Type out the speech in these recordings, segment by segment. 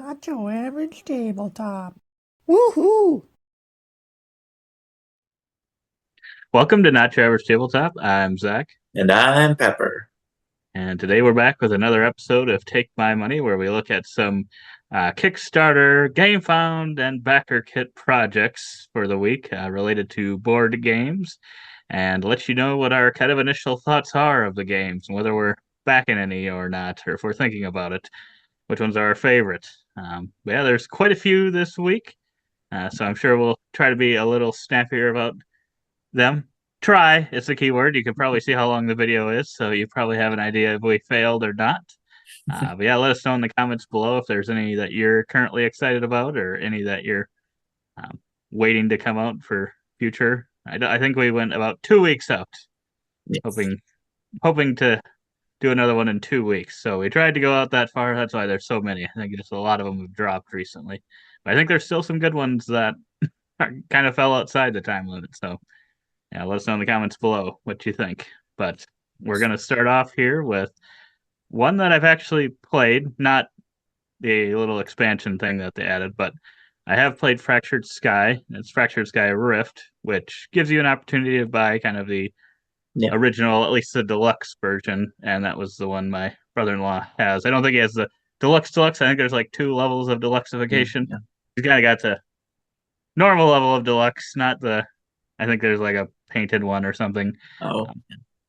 Not your average tabletop. Woohoo! Welcome to Not Your Average Tabletop. I'm Zach, And I'm Pepper. and today we're back with another episode of Take My Money, where we look at some Kickstarter, GameFound, and backer kit projects for the week related to board games, and let you know what our kind of initial thoughts are of the games, and whether we're backing any or not, or if we're thinking about it, which ones are our favorite. But yeah, there's quite a few this week, so I'm sure we'll try to be a little snappier about them. Try is the key word. You can probably see how long the video is, so you probably have an idea if we failed or not. But yeah, let us know in the comments below if there's any that you're currently excited about or any that you're um, waiting to come out for future. I think we went about 2 weeks out, Yes. hoping to do another one in 2 weeks. So we tried to go out that far. That's why there's so many. I think just a lot of them have dropped recently. But I think there's still some good ones that kind of fell outside the time limit. So yeah, let us know in the comments below what you think. But we're going to start off here with one that I've actually played, not the little expansion thing that they added, but I have played Fractured Sky. It's Fractured Sky Rift, which gives you an opportunity to buy kind of the Yeah. original, at least the deluxe version, and that was the one my brother-in-law has. I don't think he has the deluxe. I think there's like two levels of deluxeification. Yeah. He's kind of got the normal level of deluxe, not the. I think there's like a painted one or something. Oh, Um,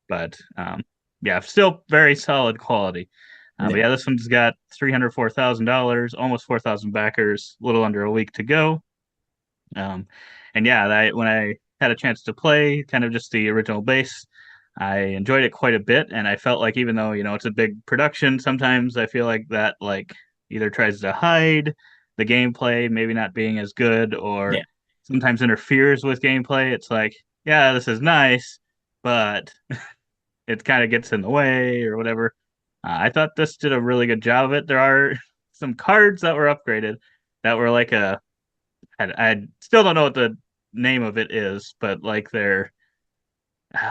but yeah, still very solid quality. But yeah. yeah, this one's got $304,000, almost 4,000 backers, a little under a week to go. Um, and yeah, when I had a chance to play kind of just the original base, I enjoyed it quite a bit, and I felt like even though it's a big production, sometimes I feel like that like either tries to hide the gameplay, maybe not being as good, or Yeah. sometimes interferes with gameplay. It's like, yeah, this is nice, but it kind of gets in the way or whatever. I thought this did a really good job of it. There are some cards that were upgraded that were like I still don't know what the name of it is, but like they're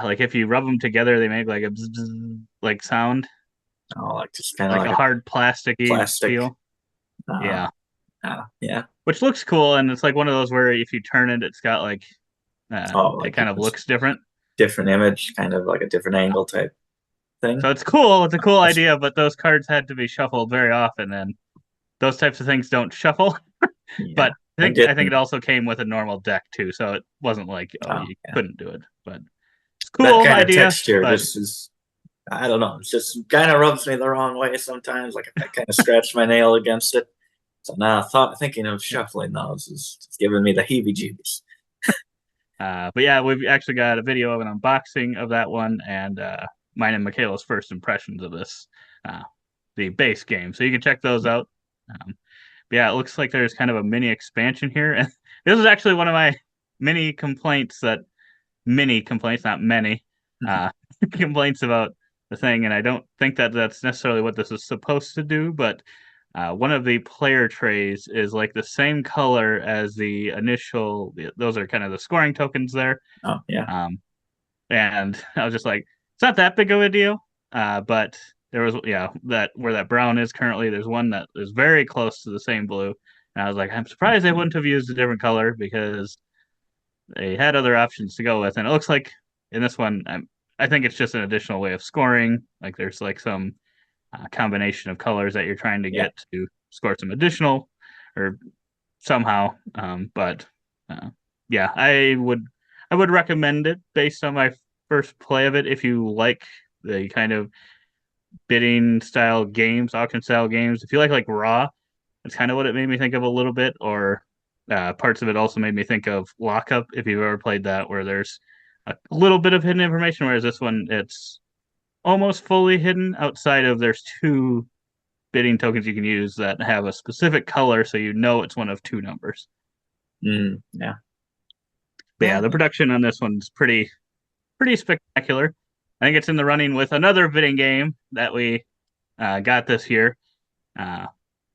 like if you rub them together, they make like a bzz, bzz, like sound, Oh, like just kind of like like a a hard plasticky plastic. feel. Uh, Yeah, yeah. which looks cool, and it's like one of those where if you turn it, it's got like Oh, it like kind of it's looks different. different image, kind of like a different angle type thing. So it's cool. It's a cool That's, idea, but those cards had to be shuffled very often, and those types of things don't shuffle. yeah. But I I think it didn't. also came with a normal deck too, so it wasn't like oh Oh, you yeah. couldn't do it. But it's That cool kind of idea. texture But just is. I don't know. It just kind of rubs me the wrong way sometimes. Like I kind of scratch my nail against it. So now thinking of shuffling those is just giving me the heebie-jeebies. but yeah, we've actually got a video of an unboxing of that one and mine and Michaela's first impressions of this, uh, the base game. So you can check those out. But yeah, it looks like there's kind of a mini expansion here, and this is actually one of my mini complaints that many complaints, not many, uh, complaints about the thing, and I don't think that that's necessarily what this is supposed to do, but one of the player trays is like the same color as the initial. Those are kind of the scoring tokens there, Oh, yeah. um, and I was just like, it's not that big of a deal, but there was that where that brown is currently. There's one that is very close to the same blue, and I was like, I'm surprised they wouldn't have used a different color because they had other options to go with, and it looks like in this one, I think it's just an additional way of scoring. Like there's like some combination of colors that you're trying to Yeah. get to score some additional or somehow. But yeah, I would recommend it based on my first play of it if you like the kind of bidding style games, auction style games. If you like raw, that's kind of what it made me think of a little bit, or parts of it also made me think of Lockup, if you've ever played that, where there's a little bit of hidden information, whereas this one, it's almost fully hidden outside of there's two bidding tokens you can use that have a specific color, so you know it's one of two numbers. Yeah. But yeah, Yeah. the production on this one's pretty spectacular. I think it's in the running with another bidding game that we got this year, uh,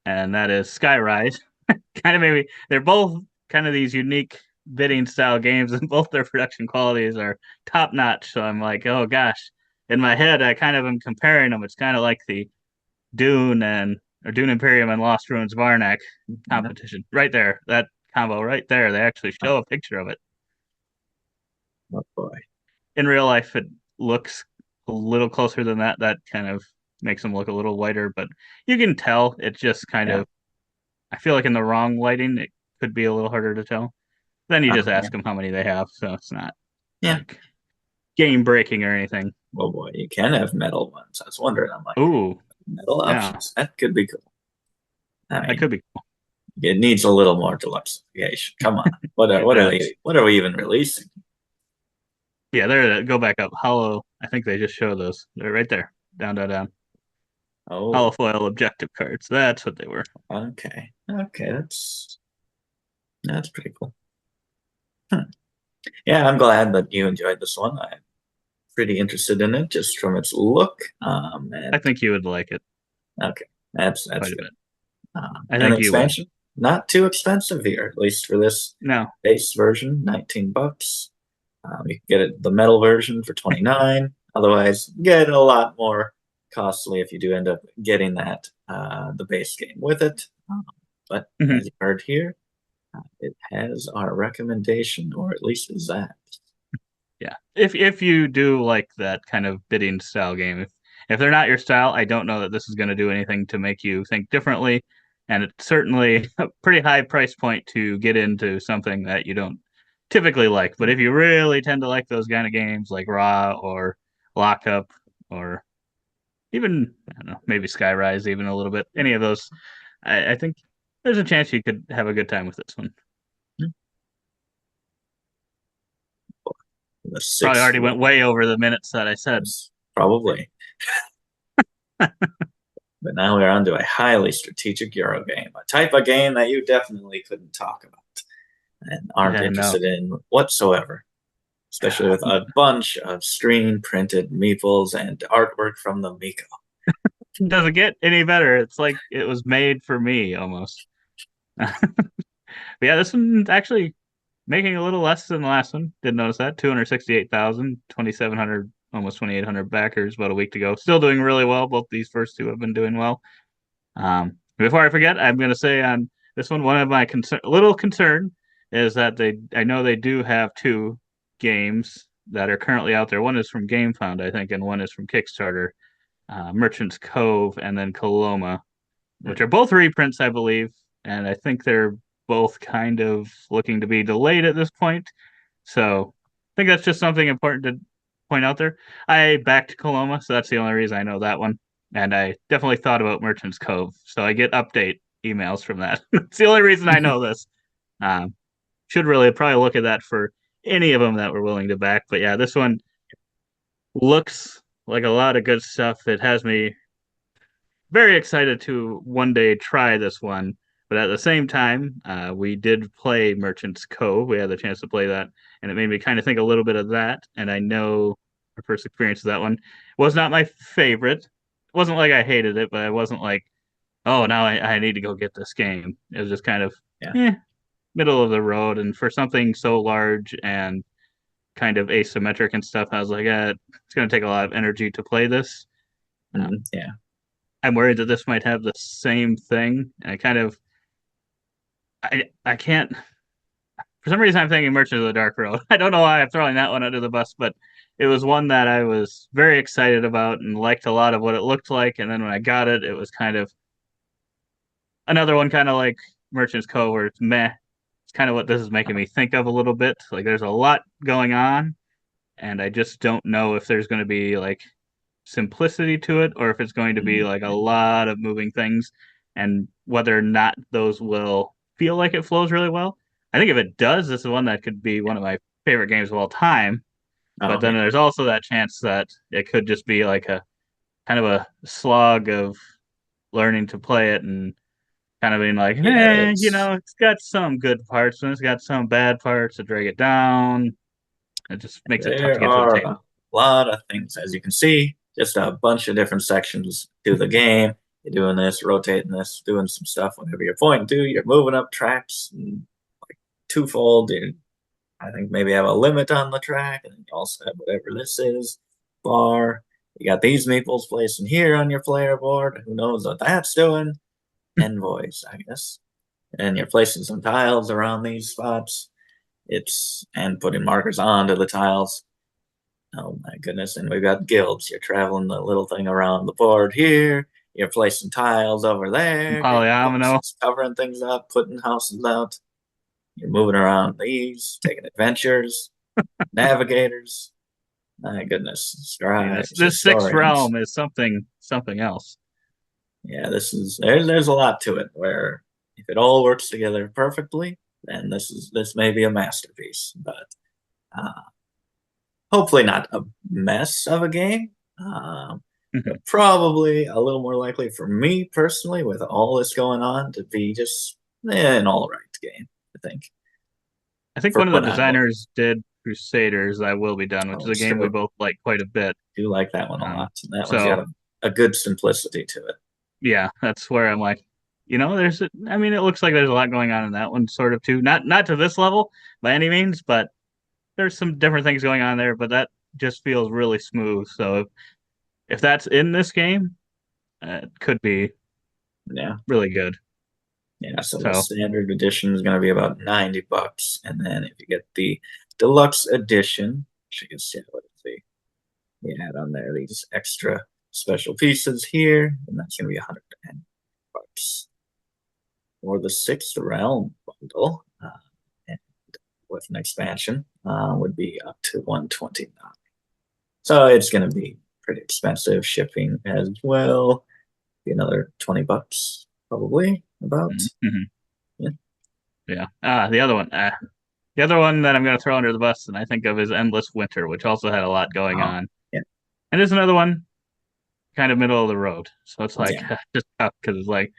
and that is Skyrise. Kind of maybe they're both kind of these unique bidding style games, and both their production qualities are top notch. So I'm like, oh gosh, in my head, I kind of am comparing them. It's kind of like the Dune and or Dune Imperium and Lost Ruins Varnak competition. Right there. That combo right there. They actually show a picture of it. Oh boy. In real life, it looks a little closer than that. That kind of makes them look a little whiter, but you can tell it's just kind of, I feel like in the wrong lighting, it could be a little harder to tell. Then you just ask them how many they have, so it's not like game breaking or anything. Oh boy, you can have metal ones. I was wondering, I'm like, ooh, metal options. That could be cool. I mean, that could be cool. It needs a little more deluxification. Come on, what are we even releasing? Yeah, there. Go back up. Hollow. I think they just show those. They're right there. Down, down, down. Oh, hollow foil objective cards. That's what they were. Okay, that's pretty cool. Yeah, I'm glad that you enjoyed this one. I'm pretty interested in it just from its look. And I think you would like it. Okay, that's quite good. I think expansion, not too expensive here, at least for this base version, $19. You can get it the metal version for $29. Otherwise, get a lot more costly if you do end up getting that the base game with it. But as you heard here, it has our recommendation, or at least is that. Yeah, if you do like that kind of bidding style game, if they're not your style, I don't know that this is going to do anything to make you think differently. And it's certainly a pretty high price point to get into something that you don't typically like. But if you really tend to like those kind of games like Raw or Lockup or even, I don't know, maybe Skyrise even a little bit, any of those, I think there's a chance you could have a good time with this one. Probably already went way over the minutes that I said. Probably. But now we're on to a highly strategic Euro game, a type of game that you definitely couldn't talk about and aren't interested in whatsoever, especially with a bunch of screen-printed meeples and artwork from the Miko. It doesn't get any better. It's like it was made for me, almost. But yeah, this one's actually making a little less than the last one. Did notice that. 268,000, 2,700, almost 2,800 backers about a week to go. Still doing really well. Both these first two have been doing well. Before I forget, I'm going to say on this one of my little concern is that I know they do have two games that are currently out there. One is from GameFound, I think, and one is from Kickstarter, Merchant's Cove and then Coloma, which are both reprints, I believe, and I think they're both kind of looking to be delayed at this point. So I think that's just something important to point out there. I backed Coloma, so that's the only reason I know that one. And I definitely thought about Merchant's Cove, so I get update emails from that. It's the only reason I know this. Should really probably look at that for any of them that we're willing to back. But yeah, this one looks like a lot of good stuff. It has me very excited to one day try this one. But at the same time, we did play Merchant's Cove. We had the chance to play that, and it made me kind of think a little bit of that. And I know our first experience with that one was not my favorite. It wasn't like I hated it, but I wasn't like, oh, now I need to go get this game. It was just kind of middle of the road. And for something so large and kind of asymmetric and stuff, I was like, it's going to take a lot of energy to play this. I'm worried that this might have the same thing. And I can't, for some reason I'm thinking Merchant of the Dark Road. I don't know why I'm throwing that one under the bus, but it was one that I was very excited about and liked a lot of what it looked like. And then when I got it, it was kind of another one kind of like Merchant's Cove where it's meh. It's kind of what this is making me think of a little bit. Like there's a lot going on, and I just don't know if there's going to be like simplicity to it or if it's going to be like a lot of moving things and whether or not those will feel like it flows really well. I think if it does, this is one that could be one of my favorite games of all time. But then there's also that chance that it could just be like a kind of a slog of learning to play it and kind of being like, it's got some good parts and it's got some bad parts to drag it down. It just makes it tough to get to the table. A lot of things, as you can see, just a bunch of different sections to the game. You're doing this, rotating this, doing some stuff, whatever you're pointing to. You're moving up tracks, and like twofold. I think maybe have a limit on the track, and you also have whatever this is, bar. You got these meeples placed in here on your player board. Who knows what that's doing? envoys, I guess. And you're placing some tiles around these spots. And putting markers onto the tiles. Oh my goodness. And we've got guilds. You're traveling the little thing around the board here. You're placing tiles over there. Polyomino. Covering things up, putting houses out. You're moving around these, taking adventures, navigators. My goodness. Scribes, this sixth realm is something else. Yeah, there's a lot to it where if it all works together perfectly, then this may be a masterpiece. But hopefully not a mess of a game. Probably a little more likely for me personally, with all this going on, to be just an all right game. I think one of the designers did Crusaders. I Will Be Done, which is a game we both like quite a bit. I do like that one a lot. And that one's got a good simplicity to it. Yeah, that's where I'm like, it looks like there's a lot going on in that one, sort of too. Not to this level by any means, but there's some different things going on there. But that just feels really smooth. So if that's in this game, it could be really good. Yeah, so the standard edition is going to be about $90, and then if you get the deluxe edition, which you can see, we add on there these extra special pieces here, and that's going to be $110 for the Sixth Realm bundle, and with an expansion would be up to $129. So it's going to be pretty expensive. Shipping as well, be another $20 probably. About yeah. The other one that I'm going to throw under the bus and I think of is Endless Winter, which also had a lot going on. Yeah, and there's another one kind of middle of the road, so it's like just tough because it's like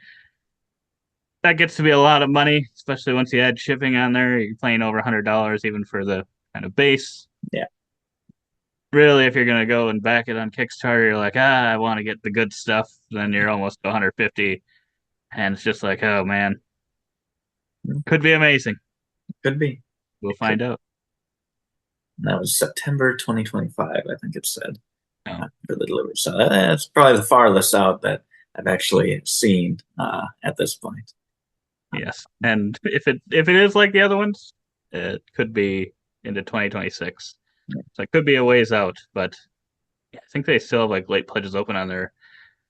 that gets to be a lot of money, especially once you add shipping on there. You're paying over $100 even for the kind of base. Yeah, really, if you're going to go and back it on Kickstarter, you're like, I want to get the good stuff, then you're almost $150. And it's just like, oh man, could be amazing. Could be. We'll find out. That was September 2025, I think it said, for the delivery. So that's probably the farthest out that I've actually seen at this point. Yes, and if it is like the other ones, it could be into 2026. So it could be a ways out, but I think they still have like late pledges open on their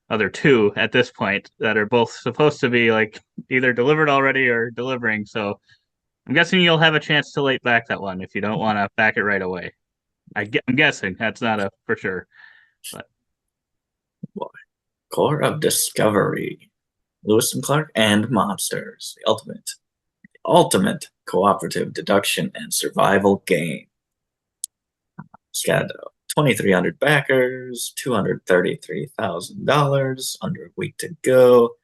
other two at this point that are both supposed to be like either delivered already or delivering. So I'm guessing you'll have a chance to late back that one if you don't want to back it right away. I'm guessing that's not a for sure. But Core of Discovery, Lewis and Clark and Monsters, the ultimate cooperative deduction and survival game. It's got 2,300 backers, $233,000, under a week to go.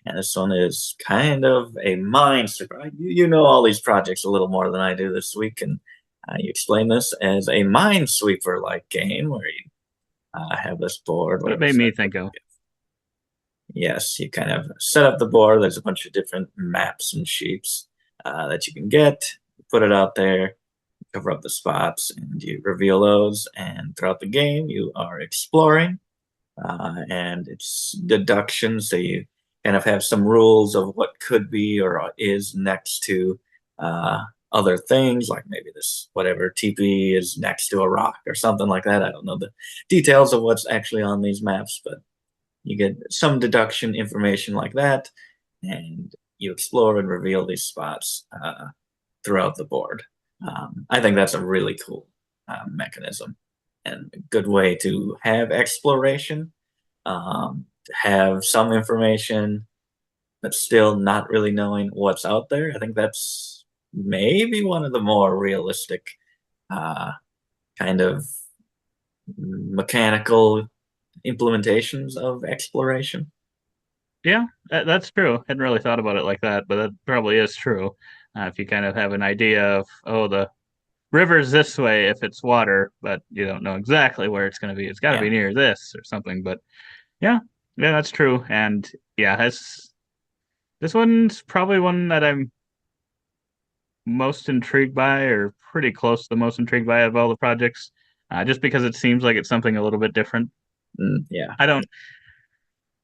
And this one is kind of a mind sweeper. You know all these projects a little more than I do this week, and you explain this as a minesweeper-like game where you have this board. What it made me think of. Yes, you kind of set up the board. There's a bunch of different maps and sheets that you can get. You put it out there, cover up the spots, and you reveal those. And throughout the game, you are exploring, and it's deduction. So you kind of have some rules of what could be or is next to other things, like maybe this whatever TP is next to a rock or something like that. I don't know the details of what's actually on these maps, but you get some deduction information like that, and you explore and reveal these spots throughout the board. I think that's a really cool mechanism and a good way to have exploration, have some information, but still not really knowing what's out there. I think that's maybe one of the more realistic kind of mechanical implementations of exploration. Yeah, that's true. I hadn't really thought about it like that, but that probably is true. If you kind of have an idea of, the river's this way if it's water, but you don't know exactly where it's going to be. It's got to be near this or something. But yeah, that's true. And yeah, this one's probably one that I'm most intrigued by, or pretty close to the most intrigued by of all the projects, just because it seems like it's something a little bit different. Yeah.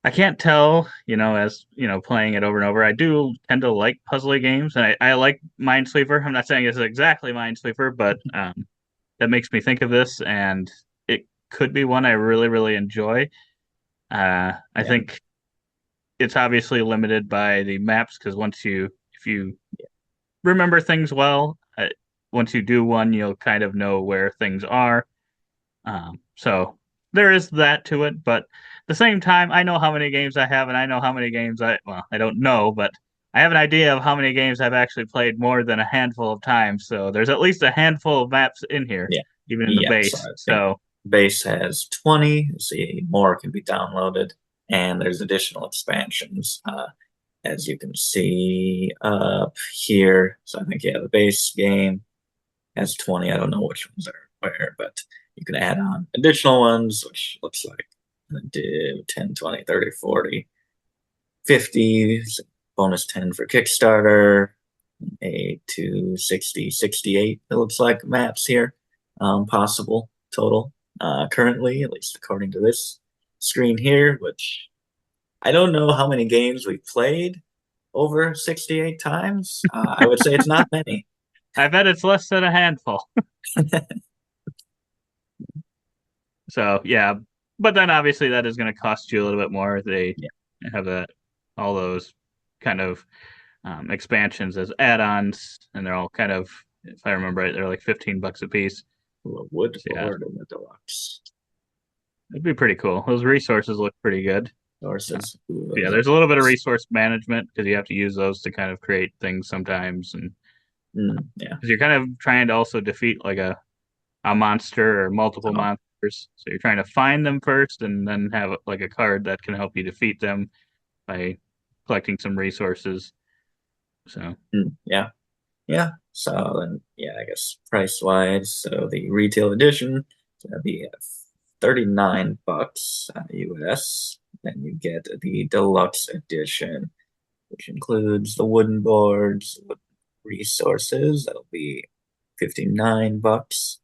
I can't tell, as playing it over and over. I do tend to like puzzly games, and I like Minesweeper. I'm not saying it's exactly Minesweeper, but that makes me think of this, and it could be one I really, really enjoy. I think it's obviously limited by the maps because if you remember things well, once you do one, you'll kind of know where things are. So there is that to it, but at the same time, I know how many games I have, and I know how many games I don't know, but I have an idea of how many games I've actually played more than a handful of times. So there's at least a handful of maps in here, Yeah. even in the base. So base has 20. See, more can be downloaded, and there's additional expansions. As you can see up here. So I think, the base game has 20. I don't know which ones are where, but you can add on additional ones, which looks like 10, 20, 30, 40, 50, bonus 10 for Kickstarter, 8 to 60, 68, it looks like maps here, possible total, currently, at least according to this screen here, which I don't know how many games we've played over 68 times. I would say it's not many. I bet it's less than a handful. So yeah, but then obviously that is going to cost you a little bit more. They have all those kind of expansions as add-ons, and they're all kind of, if I remember right, they're like $15 a piece. Wood board in the deluxe. It'd be pretty cool. Those resources look pretty good. Resources. Yeah, there's a little bit of resource management because you have to use those to kind of create things sometimes, and because you're kind of trying to also defeat like a monster or multiple monsters. So you're trying to find them first, and then have like a card that can help you defeat them by collecting some resources. So yeah. So then, I guess price wise, so the retail edition is gonna be $39 US. Then you get the deluxe edition, which includes the wooden boards, wooden resources. That'll be $59.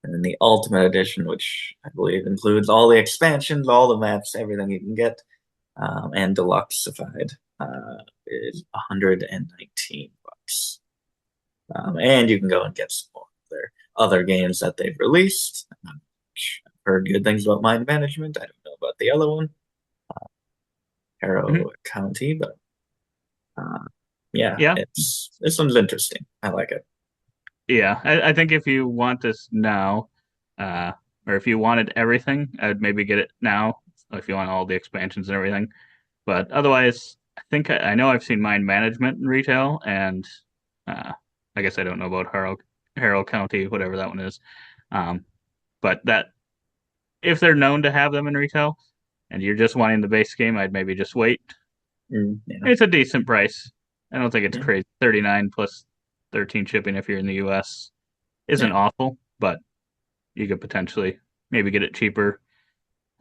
And then the ultimate edition, which I believe includes all the expansions, all the maps, everything you can get, and deluxeified, is $119. And you can go and get some more of their other games that they've released. I've heard good things about Mind Management. I don't know about the other one, Harrow County, but this one's interesting. I like it. Yeah, I think if you want this now, or if you wanted everything, I'd maybe get it now if you want all the expansions and everything. But otherwise, I think I know I've seen Mind Management in retail, and I guess I don't know about Harrow County, whatever that one is. But that if they're known to have them in retail, and you're just wanting the base game, I'd maybe just wait. It's a decent price. I don't think it's crazy. 39 plus 13 shipping if you're in the US isn't awful, but you could potentially maybe get it cheaper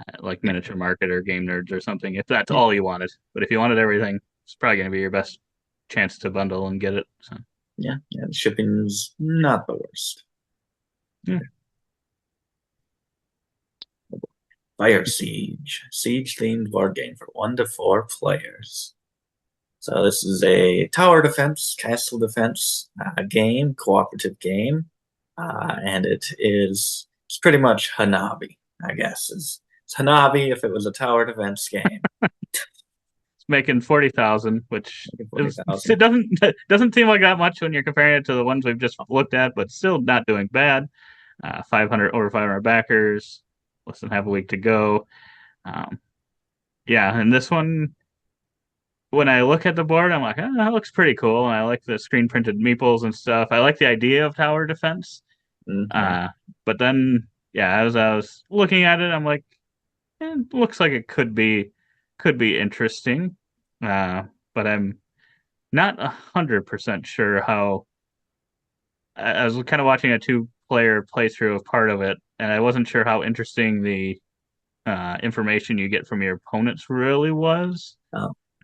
at like Miniature Market or Game Nerds or something if that's all you wanted. But if you wanted everything, it's probably going to be your best chance to bundle and get it. So. Yeah, shipping's not the worst. Yeah. Firesiege, siege-themed board game for 1 to 4 players. So this is a tower defense, castle defense game, cooperative game, and it's pretty much Hanabi, I guess. It's Hanabi if it was a tower defense game. It's making 40,000, which it doesn't seem like that much when you're comparing it to the ones we've just looked at, but still not doing bad. 500 backers, less than half a week to go. And this one, when I look at the board, I'm like, that looks pretty cool. And I like the screen printed meeples and stuff. I like the idea of tower defense. But then, as I was looking at it, I'm like, it looks like it could be interesting. But I'm not 100% sure how. I was kind of watching a 2-player playthrough of part of it, and I wasn't sure how interesting the information you get from your opponents really was.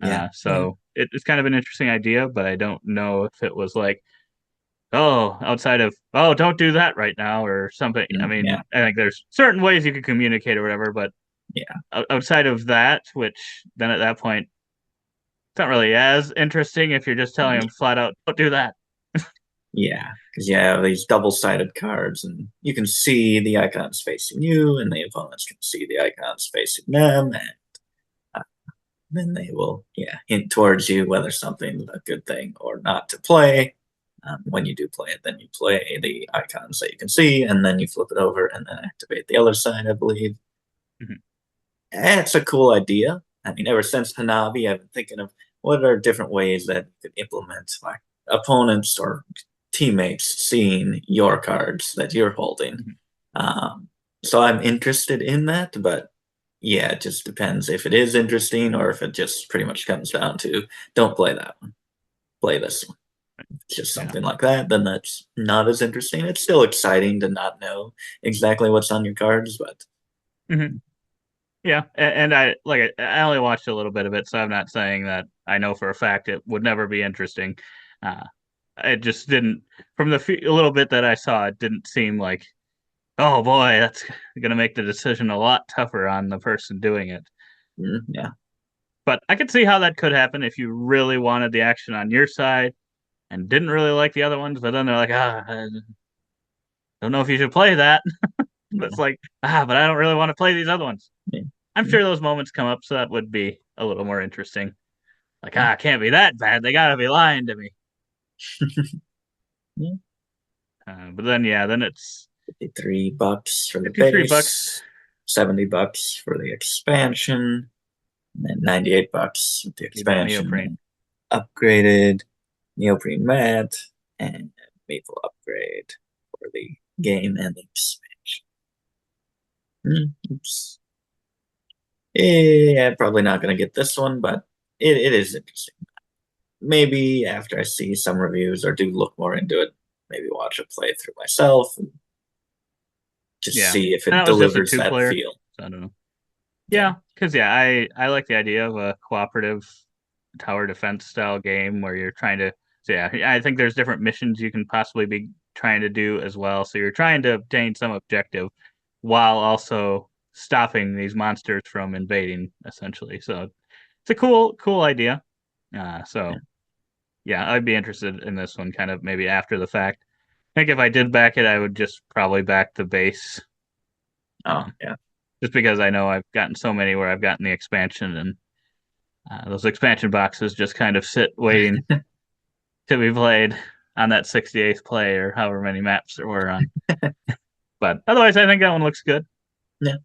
It's kind of an interesting idea, but I don't know if it was like, outside of, don't do that right now or something. I mean, I think there's certain ways you can communicate or whatever, but outside of that, which then at that point it's not really as interesting if you're just telling them flat out, don't do that. Yeah, because you have these double-sided cards, and you can see the icons facing you, and the opponents can see the icons facing them, and then they will, hint towards you whether something's a good thing or not to play. When you do play it, then you play the icons that you can see, and then you flip it over and then activate the other side, I believe. Mm-hmm. And it's a cool idea. I mean, ever since Hanabi, I've been thinking of what are different ways that you could implement like opponents or teammates seeing your cards that you're holding. So I'm interested in that, but yeah, it just depends if it is interesting or if it just pretty much comes down to don't play that one, play this one. If it's just something like that, then that's not as interesting. It's still exciting to not know exactly what's on your cards, but yeah, and I only watched a little bit of it, so I'm not saying that I know for a fact it would never be interesting. It just didn't, from the a little bit that I saw, it didn't seem like, oh boy, that's going to make the decision a lot tougher on the person doing it. Yeah. But I could see how that could happen if you really wanted the action on your side and didn't really like the other ones, but then they're like, I don't know if you should play that. It's like, but I don't really want to play these other ones. I'm sure those moments come up, so that would be a little more interesting. Like, it can't be that bad. They gotta be lying to me. But then, then it's $53 for the 53 base, bucks, $70 for the expansion, and then $98 with the expansion. Upgraded neoprene mat and Meeple upgrade for the game and the expansion. Oops. Yeah, probably not going to get this one, but it is interesting. Maybe after I see some reviews or do look more into it, maybe watch a playthrough myself and just see if it delivers that feel. So I don't know. Yeah, because I like the idea of a cooperative tower defense style game where you're trying to. So I think there's different missions you can possibly be trying to do as well. So you're trying to obtain some objective while also stopping these monsters from invading, essentially. So it's a cool idea. I'd be interested in this one kind of maybe after the fact. I think if I did back it, I would just probably back the base. Just because I know I've gotten so many where I've gotten the expansion, and those expansion boxes just kind of sit waiting to be played on that 68th play or however many maps there were on. But otherwise, I think that one looks good. Yeah.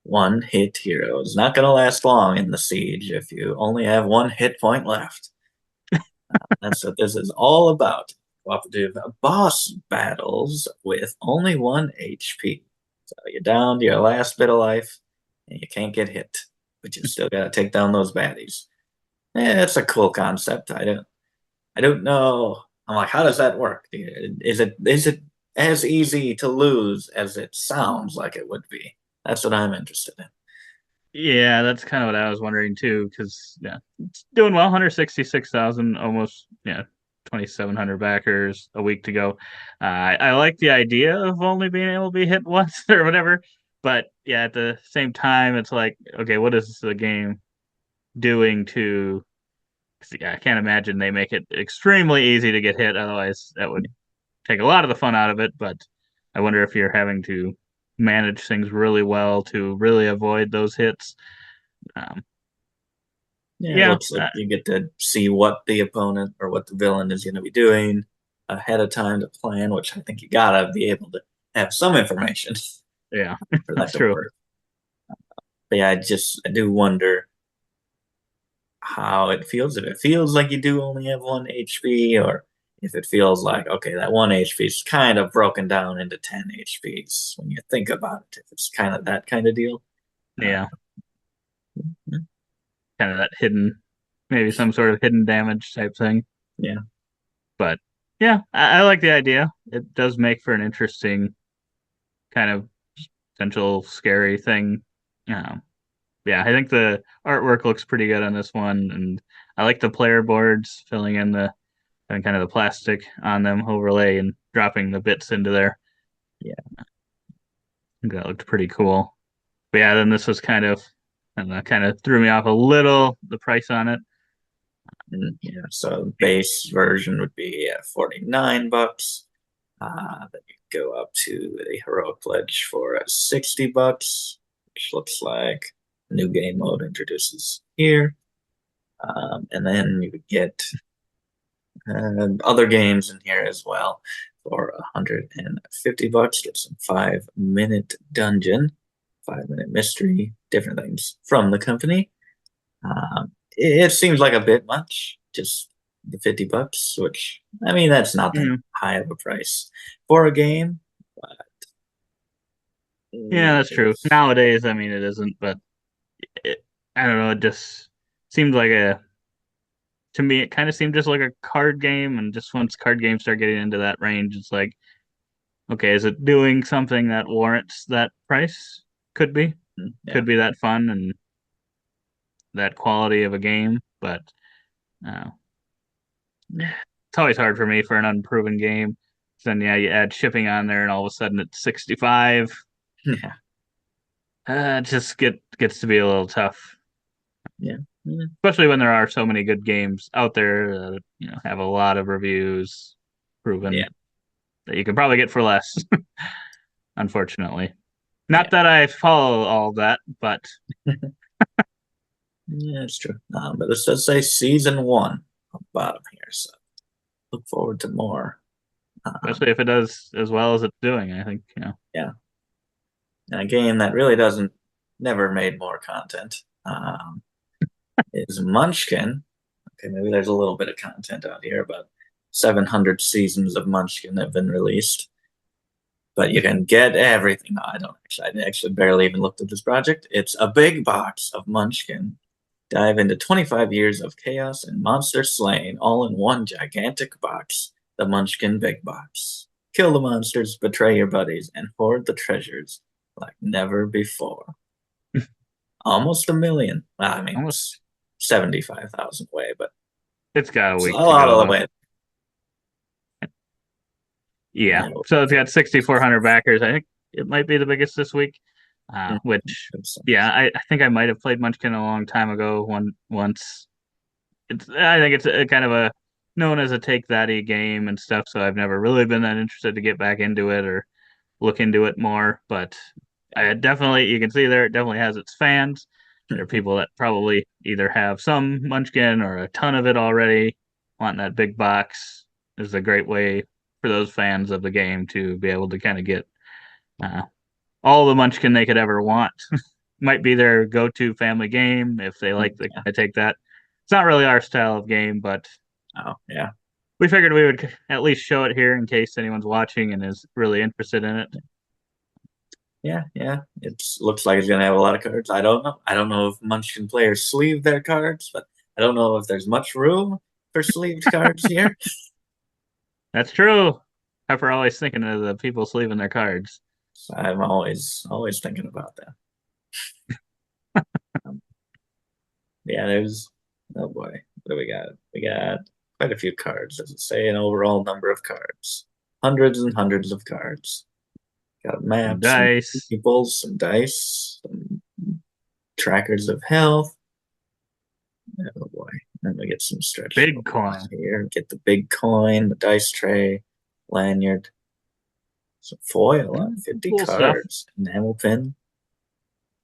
One hit hero is not going to last long in the siege if you only have one hit point left. That's what this is all about. Cooperative boss battles with only 1 HP. So you're down to your last bit of life and you can't get hit, but you still got to take down those baddies. It's a cool concept. I don't know. I'm like, how does that work? Is it as easy to lose as it sounds like it would be? That's what I'm interested in. Yeah, that's kind of what I was wondering too, because it's doing well, 166,000, almost 2,700 backers, a week to go. I like the idea of only being able to be hit once or whatever, but at the same time, it's like, okay, what is the game doing to? I can't imagine they make it extremely easy to get hit. Otherwise, that would take a lot of the fun out of it. But I wonder if you're having to manage things really well to really avoid those hits. It looks like you get to see what the opponent or what the villain is going to be doing ahead of time to plan, which I think you gotta be able to have some information. Yeah, for that to work. But I do wonder how it feels. If it feels like you do only have 1 HP, or if it feels like, okay, that 1 HP is kind of broken down into 10 HPs when you think about it. If it's kind of that kind of deal. Yeah. Kind of that hidden, maybe some sort of hidden damage type thing. Yeah. But I like the idea. It does make for an interesting kind of potential scary thing. I think the artwork looks pretty good on this one, and I like the player boards filling in the kind of the plastic on them overlay and dropping the bits into there. That looked pretty cool. But yeah, then this was kind of threw me off a little, the price on it. Yeah, so base version would be at $49. Then you go up to the heroic pledge for $60, which looks like new game mode introduces here. And then you would get other games in here as well for $150. Get some 5-minute dungeon, 5-minute mystery, different things from the company. It seems like a bit much, just the $50, which I mean that's not that high of a price for a game. But yeah, that's true. Nowadays, I mean, it isn't, but I don't know. It just seemed like to me, it kind of seemed just like a card game. And just once card games start getting into that range, it's like, okay, is it doing something that warrants that price? Could be. Could be that fun and that quality of a game, but it's always hard for me for an unproven game. Then yeah, you add shipping on there, and all of a sudden it's 65. Yeah, it just gets to be a little tough. Yeah. Especially when there are so many good games out there that have a lot of reviews proven that you can probably get for less. Unfortunately, not that I follow all that, but yeah, it's true. But this does say season 1 on the bottom here, so look forward to more. Especially if it does as well as it's doing, I think, Yeah. And a game that really never made more content is Munchkin. Okay, maybe there's a little bit of content out here, but 700 seasons of Munchkin have been released. But you can get everything. No, I actually barely even looked at this project. It's a big box of Munchkin. Dive into 25 years of chaos and monster slaying all in one gigantic box, the Munchkin Big Box. Kill the monsters, betray your buddies, and hoard the treasures like never before. Almost 1 million. Well, I mean, almost 75,000 way, but it's got a week a lot of the way. Yeah. So it's got 6,400 backers. I think it might be the biggest this week. Which, yeah, I think I might have played Munchkin a long time ago once. I think it's a kind of a known as a take that-y game and stuff, so I've never really been that interested to get back into it or look into it more. But I definitely, you can see there, it definitely has its fans. There are people that probably either have some Munchkin or a ton of it already. Wanting that big box is a great way for those fans of the game to be able to kind of get all the Munchkin they could ever want. Might be their go-to family game if they like to take that. It's not really our style of game, but we figured we would at least show it here in case anyone's watching and is really interested in it. Yeah. It looks like it's gonna have a lot of cards. I don't know. I don't know if Munchkin players sleeve their cards, but I don't know if there's much room for sleeved cards here. That's true. Pepper always thinking of the people sleeving their cards. I'm always thinking about that. There's oh boy, what do we got? We got quite a few cards. Does it say an overall number of cards? Hundreds and hundreds of cards. Got maps, dice, some dice, some trackers of health. Oh boy, then we get some stretch. Big coin here. Get the big coin, the dice tray, lanyard, some foil on 50 cool cards, enamel pin.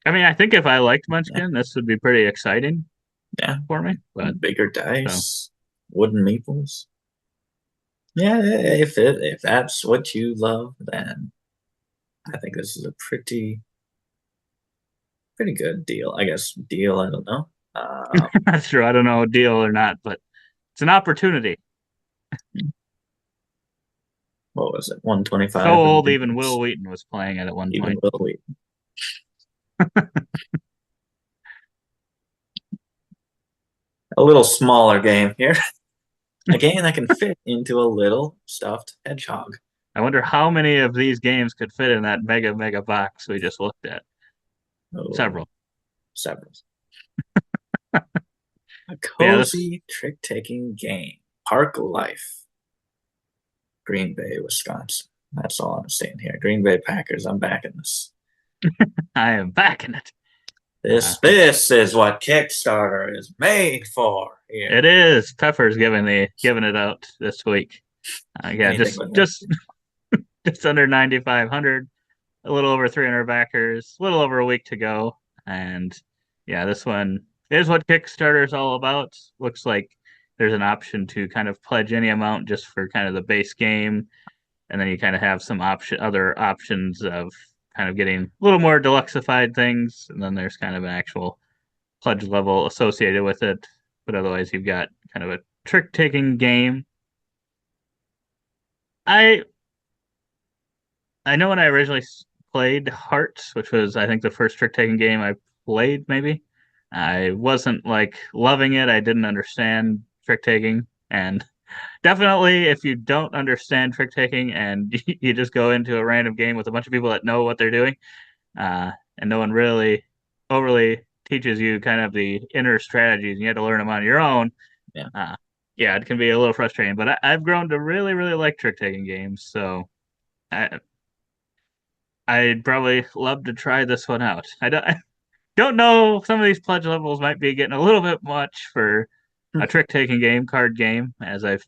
I mean, I think if I liked Munchkin, this would be pretty exciting. Yeah, for me. But bigger dice, wooden meeples. Yeah, if that's what you love, then I think this is a pretty good deal. I guess deal. I don't know. That's true. I don't know deal or not, but it's an opportunity. What was it? 125. So old, even Will Wheaton was playing it at one point. Will Wheaton. A little smaller game here. A game that can fit into a little stuffed hedgehog. I wonder how many of these games could fit in that mega box we just looked at. Several. A cozy trick-taking game. Park Life. Green Bay, Wisconsin. That's all I'm saying here. Green Bay Packers. I'm backing this. I am backing it. This is what Kickstarter is made for. Here. It is. Pepper's giving it out this week. Yeah, just under 9,500, a little over 300 backers, a little over a week to go, and yeah, this one is what Kickstarter is all about. Looks like there's an option to kind of pledge any amount just for kind of the base game, and then you kind of have some other options of kind of getting a little more deluxeified things, and then there's kind of an actual pledge level associated with it. But otherwise, you've got kind of a trick-taking game. I know when I originally played Hearts, which was I think the first trick-taking game I played, maybe I wasn't like loving it. I didn't understand trick-taking, and definitely if you don't understand trick-taking and you just go into a random game with a bunch of people that know what they're doing, and no one really overly teaches you kind of the inner strategies, and you have to learn them on your own. Yeah, it can be a little frustrating, but I've grown to really, really like trick-taking games, so I'd probably love to try this one out. I don't know. Some of these pledge levels might be getting a little bit much for a trick-taking game, card game, as I've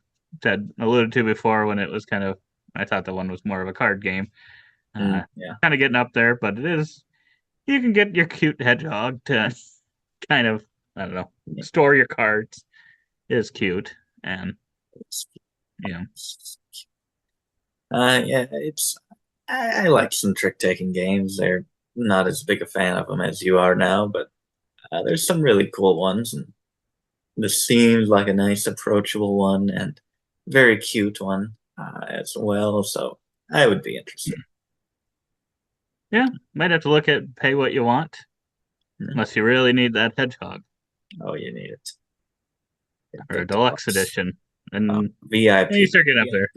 alluded to before when it was kind of, I thought the one was more of a card game. Kind of getting up there, but it is, you can get your cute hedgehog to kind of, I don't know, store your cards. It is cute, and I like some trick-taking games. They're not as big a fan of them as you are now, but there's some really cool ones, and this seems like a nice, approachable one and very cute one as well. So I would be interested. Yeah, might have to look at pay what you want, unless you really need that hedgehog. Oh, you need it. Or a deluxe edition, and VIP. You start getting up there.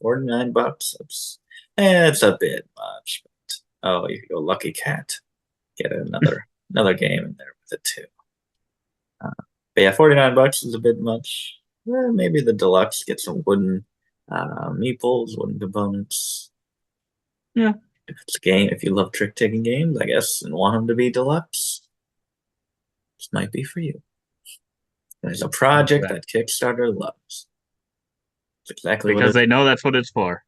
$49. It's a bit much, but oh, you go Lucky Cat, get another game in there with it too. But yeah, $49 is a bit much. Maybe the deluxe, get some wooden meeples, wooden components. Yeah. If it's a game, if you love trick-taking games, I guess, and want them to be deluxe, this might be for you. There's a project that Kickstarter loves. It's exactly because they know that's what it's for.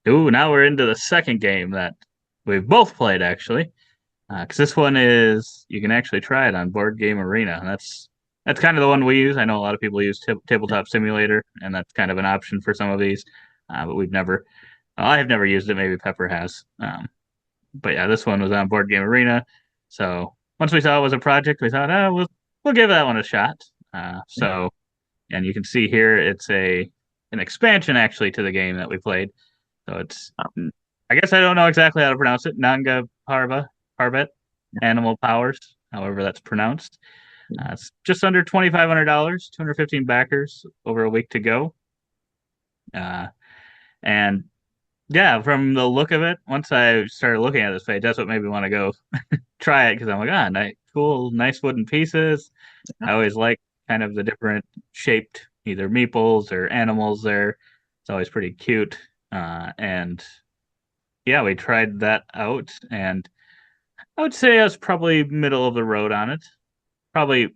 Ooh, now we're into the second game that we've both played, actually. Because this one is, you can actually try it on Board Game Arena. And that's kind of the one we use. I know a lot of people use Tabletop Simulator, and that's kind of an option for some of these. But I have never used it. Maybe Pepper has. But yeah, this one was on Board Game Arena. So once we saw it was a project, we thought, we'll give that one a shot. And you can see here, it's an expansion actually to the game that we played. So it's, I guess I don't know exactly how to pronounce it. Nanga Parbat, Animal Powers, however that's pronounced. It's just under $2,500, 215 backers, over a week to go. And yeah, from the look of it, once I started looking at this page, that's what made me want to go try it, because I'm like, cool, nice wooden pieces. I always like kind of the different shaped either meeples or animals there. It's always pretty cute. And yeah, we tried that out, and I would say I was probably middle of the road on it. Probably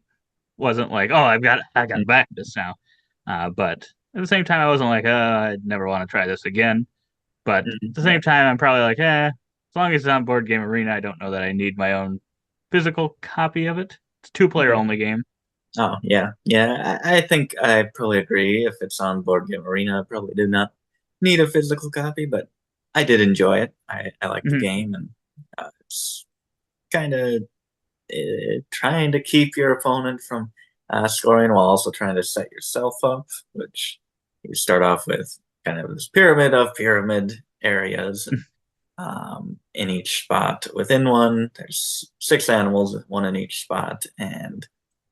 wasn't like, oh, I got to back this now. But at the same time, I wasn't like, I'd never want to try this again. But at the same time, I'm probably like, as long as it's on Board Game Arena, I don't know that I need my own physical copy of it. It's a 2-player only game. Oh, yeah. I think I probably agree. If it's on Board Game Arena, I probably do not need a physical copy, but I did enjoy it. I like the game, and it's kind of trying to keep your opponent from scoring while also trying to set yourself up, which you start off with kind of this pyramid of pyramid areas. In each spot within one, there's 6 animals, one in each spot, and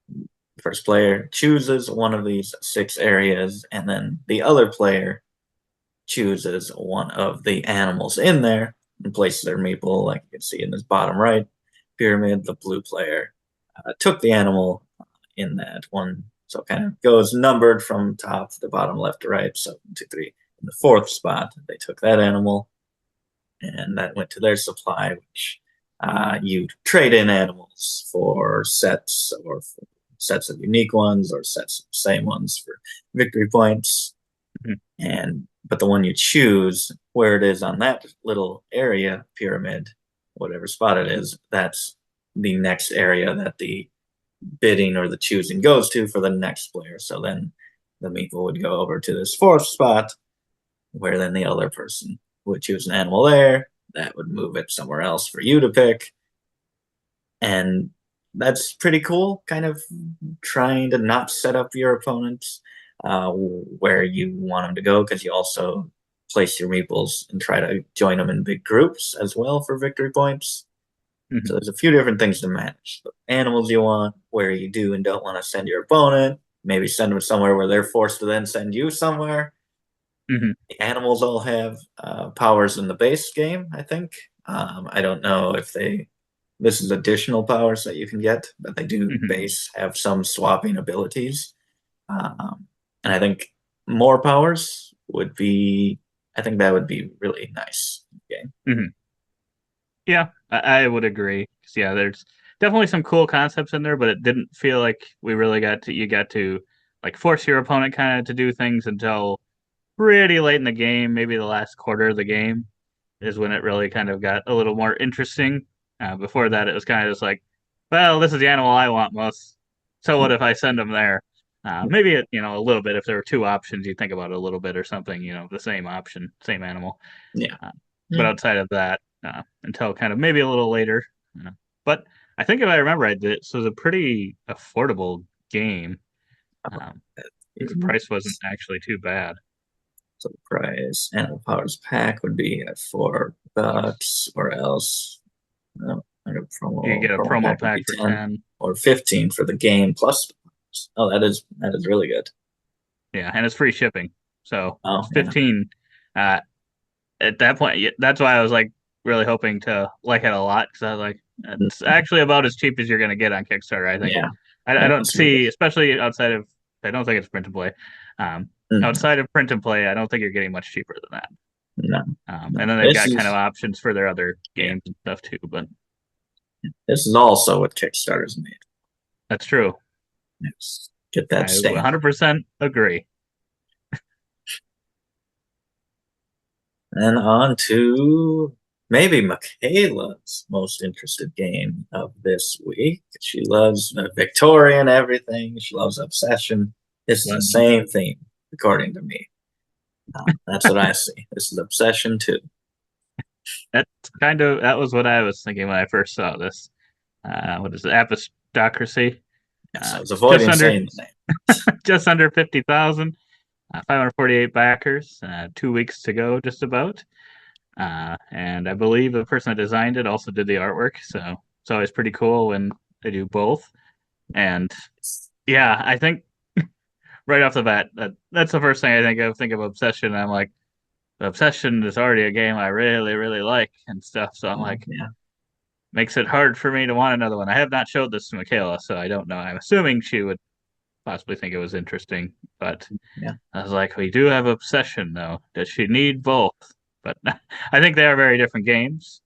the first player chooses one of these 6 areas, and then the other player chooses one of the animals in there and places their meeple, like you can see in this bottom right pyramid. The blue player took the animal in that one, so it kind of goes numbered from top to the bottom left to right. So 1, 2, 3. In the 4th spot, they took that animal. and that went to their supply, which you trade in animals for sets or for sets of unique ones or sets of the same ones for victory points. But the one you choose, where it is on that little area pyramid, whatever spot it is, that's the next area that the bidding or the choosing goes to for the next player. So then the Meeple would go over to this fourth spot, where then the other person would choose an animal there. That would move it somewhere else for you to pick. And that's pretty cool, kind of trying to not set up your opponents where you want them to go, because you also place your Meeples and try to join them in big groups as well for victory points. So there's a few different things to manage. The animals you want, where you do and don't want to send your opponent, maybe send them somewhere where they're forced to then send you somewhere. The animals all have powers in the base game, I think. I don't know if this is additional powers that you can get, but they do base have some swapping abilities. And I think more powers would be, I think that would be really nice game. Yeah, I would agree. Yeah, there's definitely some cool concepts in there, but it didn't feel like we really got to like force your opponent kind of to do things until pretty late in the game. Maybe the last quarter of the game is when it really kind of got a little more interesting. Before that, it was kind of just like, well, this is the animal I want most. So what if I send them there? Maybe a little bit if there were two options, you think about it a little bit or something. The same option, same animal. Yeah. But outside of that, until kind of maybe a little later. But I think if I remember right, this was a pretty affordable game. The price wasn't actually too bad. So the price Animal Powers pack would be at $4, or else you get a promo pack for 10 or 15 for the game plus. Oh, that is really good. Yeah, and it's free shipping. So 15. Yeah. At that point, that's why I was like really hoping to like it a lot, because I was like, it's actually about as cheap as you're going to get on Kickstarter. I think. Yeah. I don't see, especially outside of, I don't think it's print and play. Outside of print and play, I don't think you're getting much cheaper than that. No. And then they've got kind of options for their other games and stuff too. But this is also what Kickstarter's made. That's true. Yes. Get that I 100% agree. And on to maybe Michaela's most interested game of this week. She loves Victorian everything. She loves Obsession. This is the same theme, according to me. That's what I see. This is Obsession too. That was what I was thinking when I first saw this. What is it? Apistocracy. Yes, I was avoiding saying the name. Just under 50,000. 548 backers. 2 weeks to go, just about. And I believe the person that designed it also did the artwork. So it's always pretty cool when they do both. And yeah, I think right off the bat, that's the first thing I think of. Think of Obsession. I'm like, Obsession is already a game I really, really like and stuff. So I'm like, makes it hard for me to want another one. I have not showed this to Michaela, so I don't know. I'm assuming she would possibly think it was interesting, but I was like, we do have Obsession though. Does she need both? But I think they are very different games,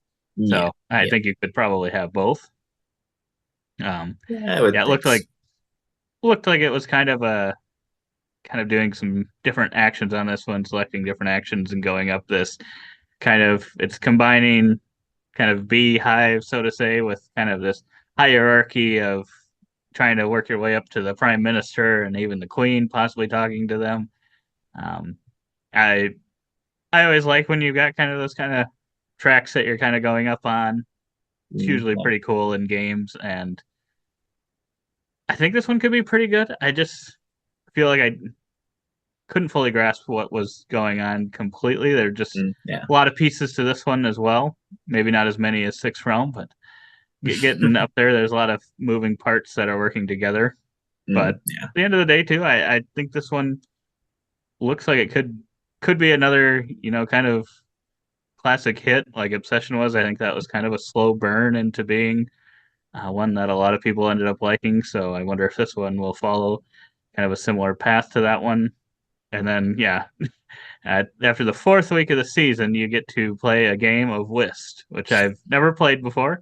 so I think you could probably have both. It looked like it was kind of doing some different actions on this one, selecting different actions and going up this it's combining kind of beehive, so to say, with kind of this hierarchy of trying to work your way up to the prime minister and even the queen, possibly talking to them. I always like when you've got kind of those kind of tracks that you're kind of going up on. It's usually pretty cool in games, and I think this one could be pretty good. I just feel like I couldn't fully grasp what was going on completely. There are just a lot of pieces to this one as well. Maybe not as many as Sixth Realm, but getting up there, there's a lot of moving parts that are working together. But at the end of the day, too, I think this one looks like it could be another, kind of classic hit like Obsession was. I think that was kind of a slow burn into being one that a lot of people ended up liking. So I wonder if this one will follow kind of a similar path to that one. And then, After the 4th week of the season, you get to play a game of Whist, which I've never played before.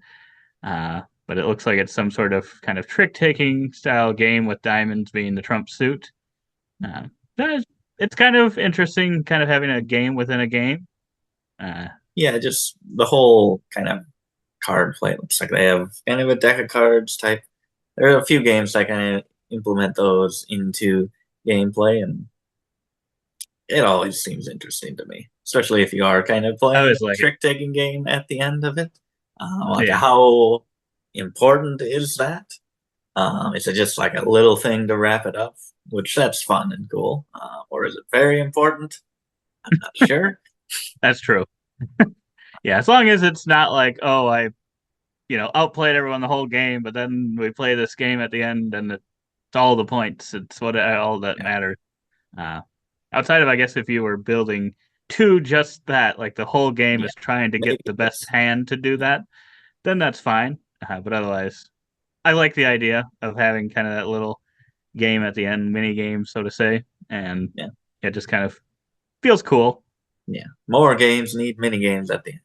But it looks like it's some sort of kind of trick-taking style game with diamonds being the trump suit. Uh, it's kind of interesting, kind of having a game within a game. Yeah, just the whole kind of card play. It looks like they have kind of a deck of cards type. There are a few games that kind of implement those into gameplay, and it always seems interesting to me, especially if you are kind of playing a trick-taking game at the end of it. How important is that? Is it just like a little thing to wrap it up, which that's fun and cool, or is it very important? I'm not sure. That's true. Yeah, as long as it's not like, oh, I outplayed everyone the whole game, but then we play this game at the end and it's all the points. It's all that matters. Outside of, I guess, if you were building to just that, like the whole game is trying to get the best hand to do that, then that's fine. But otherwise, I like the idea of having kind of that little game at the end, mini game, so to say, and it just kind of feels cool. Yeah, more games need mini games at the end.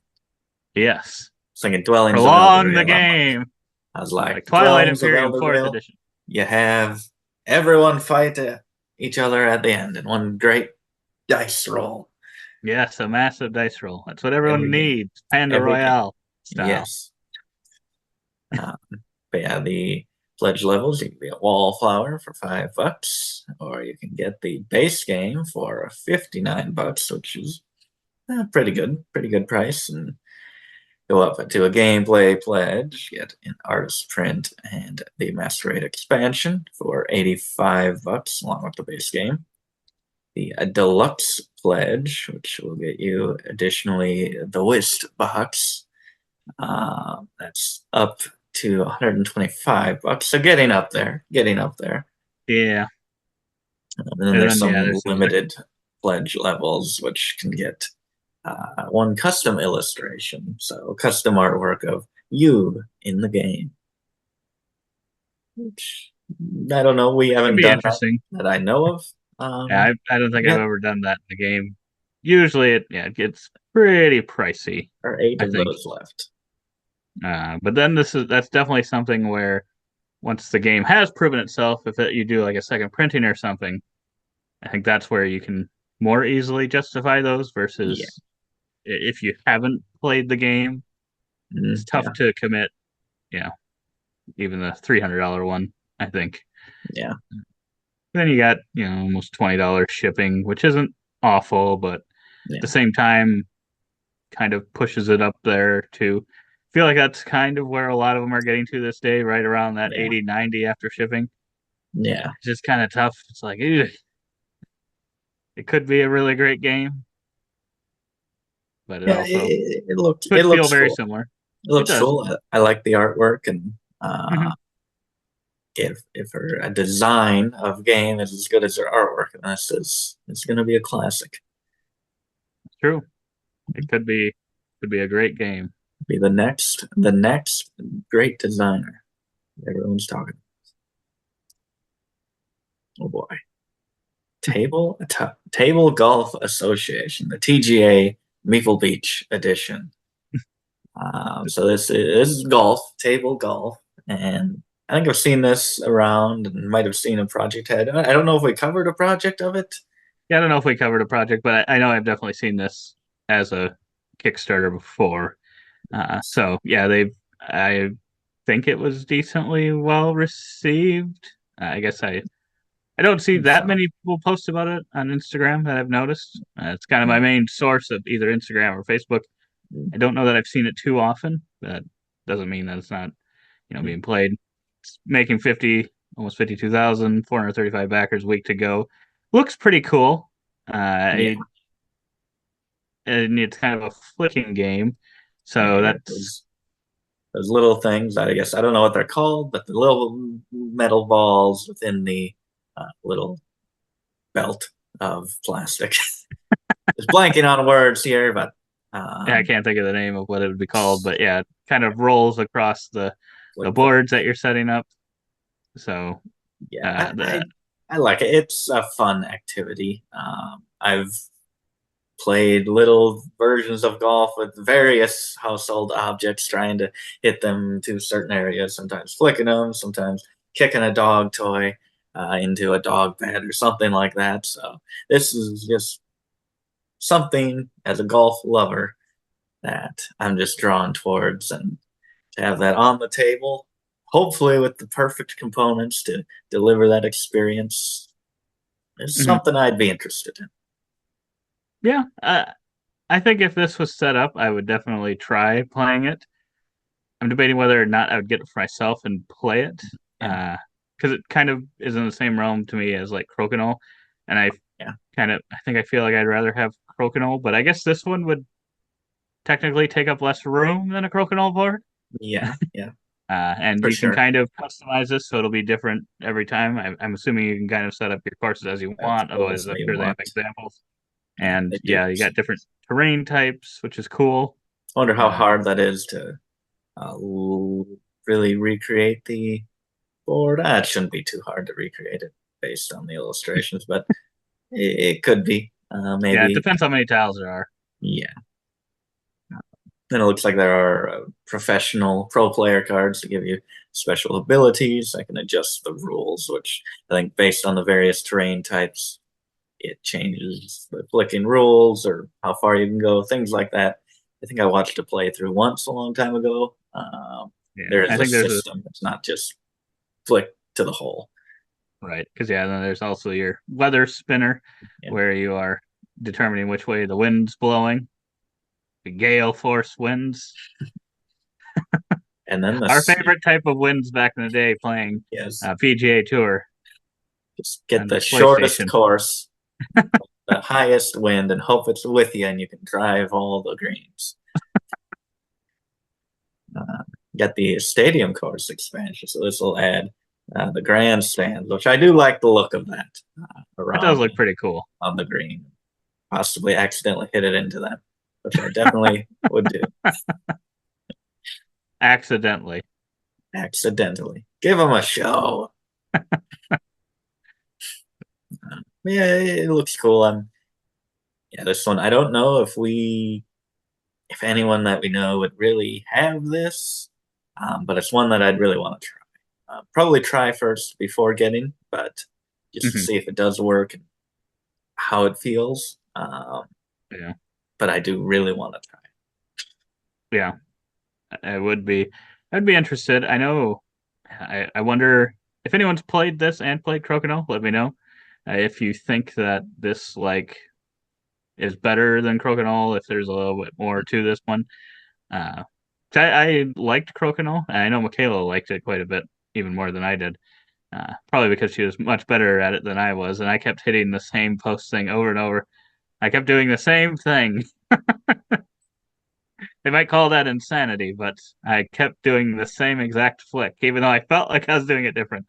Yes. It's like a Dwellings Prolong the game. I was like Twilight Imperium 4th edition. You have everyone fight each other at the end in one great dice roll. Yes, a massive dice roll. That's what everyone needs. Panda Royale style. Yes. But yeah, the pledge levels, you can be a wallflower for $5, or you can get the base game for $59, which is pretty good price, and go up to a gameplay pledge, get an artist print and the Masquerade expansion for $85, along with the base game. The deluxe pledge, which will get you additionally the Whist box, that's up to $125. So getting up there. Yeah. And then there's some limited pledge levels, which can get one custom illustration, so custom artwork of you in the game. Which I don't know, we haven't done that I know of. I don't think I've ever done that in the game. Usually, it gets pretty pricey. There are 8 of those left. But then that's definitely something where once the game has proven itself, if you do like a second printing or something, I think that's where you can more easily justify those versus if you haven't played the game, it's tough to commit, even the $300 one, I think. Yeah. Then you got, almost $20 shipping, which isn't awful, but at the same time, kind of pushes it up there too. I feel like that's kind of where a lot of them are getting to this day, right around that 80, 90 after shipping. Yeah. It's just kind of tough. It's like, it could be a really great game, but it also could feel very similar. It looks cool. I like the artwork, and if a design of game is as good as their artwork, and it's going to be a classic. True. It could be a great game. Be the next great designer everyone's talking about. Oh boy. Table Golf Association, the TGA Meeple Beach edition. So this is table golf, and I think I've seen this around and might have seen a project head. I don't know if we covered a project of it. Yeah, I don't know if we covered a project, but I know I've definitely seen this as a Kickstarter before. So yeah, I think it was decently well received. I guess I don't see that many people post about it on Instagram that I've noticed. It's kind of my main source of either Instagram or Facebook. I don't know that I've seen it too often. That doesn't mean that it's not, being played. It's making almost 52,000, 435 backers, week to go. Looks pretty cool. And it's kind of a flicking game. So that's those little things. I guess I don't know what they're called, but the little metal balls within the little belt of plastic. Just blanking on words here, but I can't think of the name of what it would be called, but yeah, it kind of rolls across the boards that you're setting up. So yeah, I like it. It's a fun activity. I've played little versions of golf with various household objects, trying to hit them to certain areas, sometimes flicking them, sometimes kicking a dog toy into a dog bed or something like that. So this is just something as a golf lover that I'm just drawn towards, and to have that on the table, hopefully with the perfect components to deliver that experience, is something I'd be interested in. Yeah, I think if this was set up, I would definitely try playing it. I'm debating whether or not I would get it for myself and play it, because it kind of is in the same realm to me as like Crokinole, and I think I feel like I'd rather have Crokinole, but I guess this one would technically take up less room than a Crokinole board. Yeah. And for you sure. can kind of customize this, so it'll be different every time. I'm assuming you can kind of set up your courses as you want. Otherwise, I'm sure they have examples. And you got different terrain types, which is cool. I wonder how hard that is to really recreate the board. It shouldn't be too hard to recreate it based on the illustrations, but it could be. Maybe. Yeah, it depends how many tiles there are. Yeah. Then it looks like there are professional pro player cards to give you special abilities. I can adjust the rules, which I think based on the various terrain types, it changes the flicking rules or how far you can go, things like that. I think I watched a playthrough once a long time ago. There is a system. It's not just flick to the hole. Right, because then there's also your weather spinner, where you are determining which way the wind's blowing. The gale force winds. And then our favorite type of winds back in the day playing PGA Tour. Just get the shortest course, the highest wind, and hope it's with you and you can drive all the greens. Get the stadium course expansion, so this will add the grandstand, which I do like the look of that. It does look pretty cool on the green. Possibly accidentally hit it into them, which I definitely would do. Accidentally. Give them a show. Yeah, it looks cool. This one, I don't know if anyone that we know would really have this, but it's one that I'd really want to try. Probably try first before getting, but just to see if it does work and how it feels. But I do really want to try. Yeah, I would be. I'd be interested. I know. I wonder if anyone's played this and played Crokinole. Let me know if you think that this is better than Crokinole. If there's a little bit more to this one. I liked Crokinole. I know Michaela liked it quite a bit, even more than I did. Probably because she was much better at it than I was, and I kept hitting the same post thing over and over. I kept doing the same thing. They might call that insanity, but I kept doing the same exact flick, even though I felt like I was doing it different.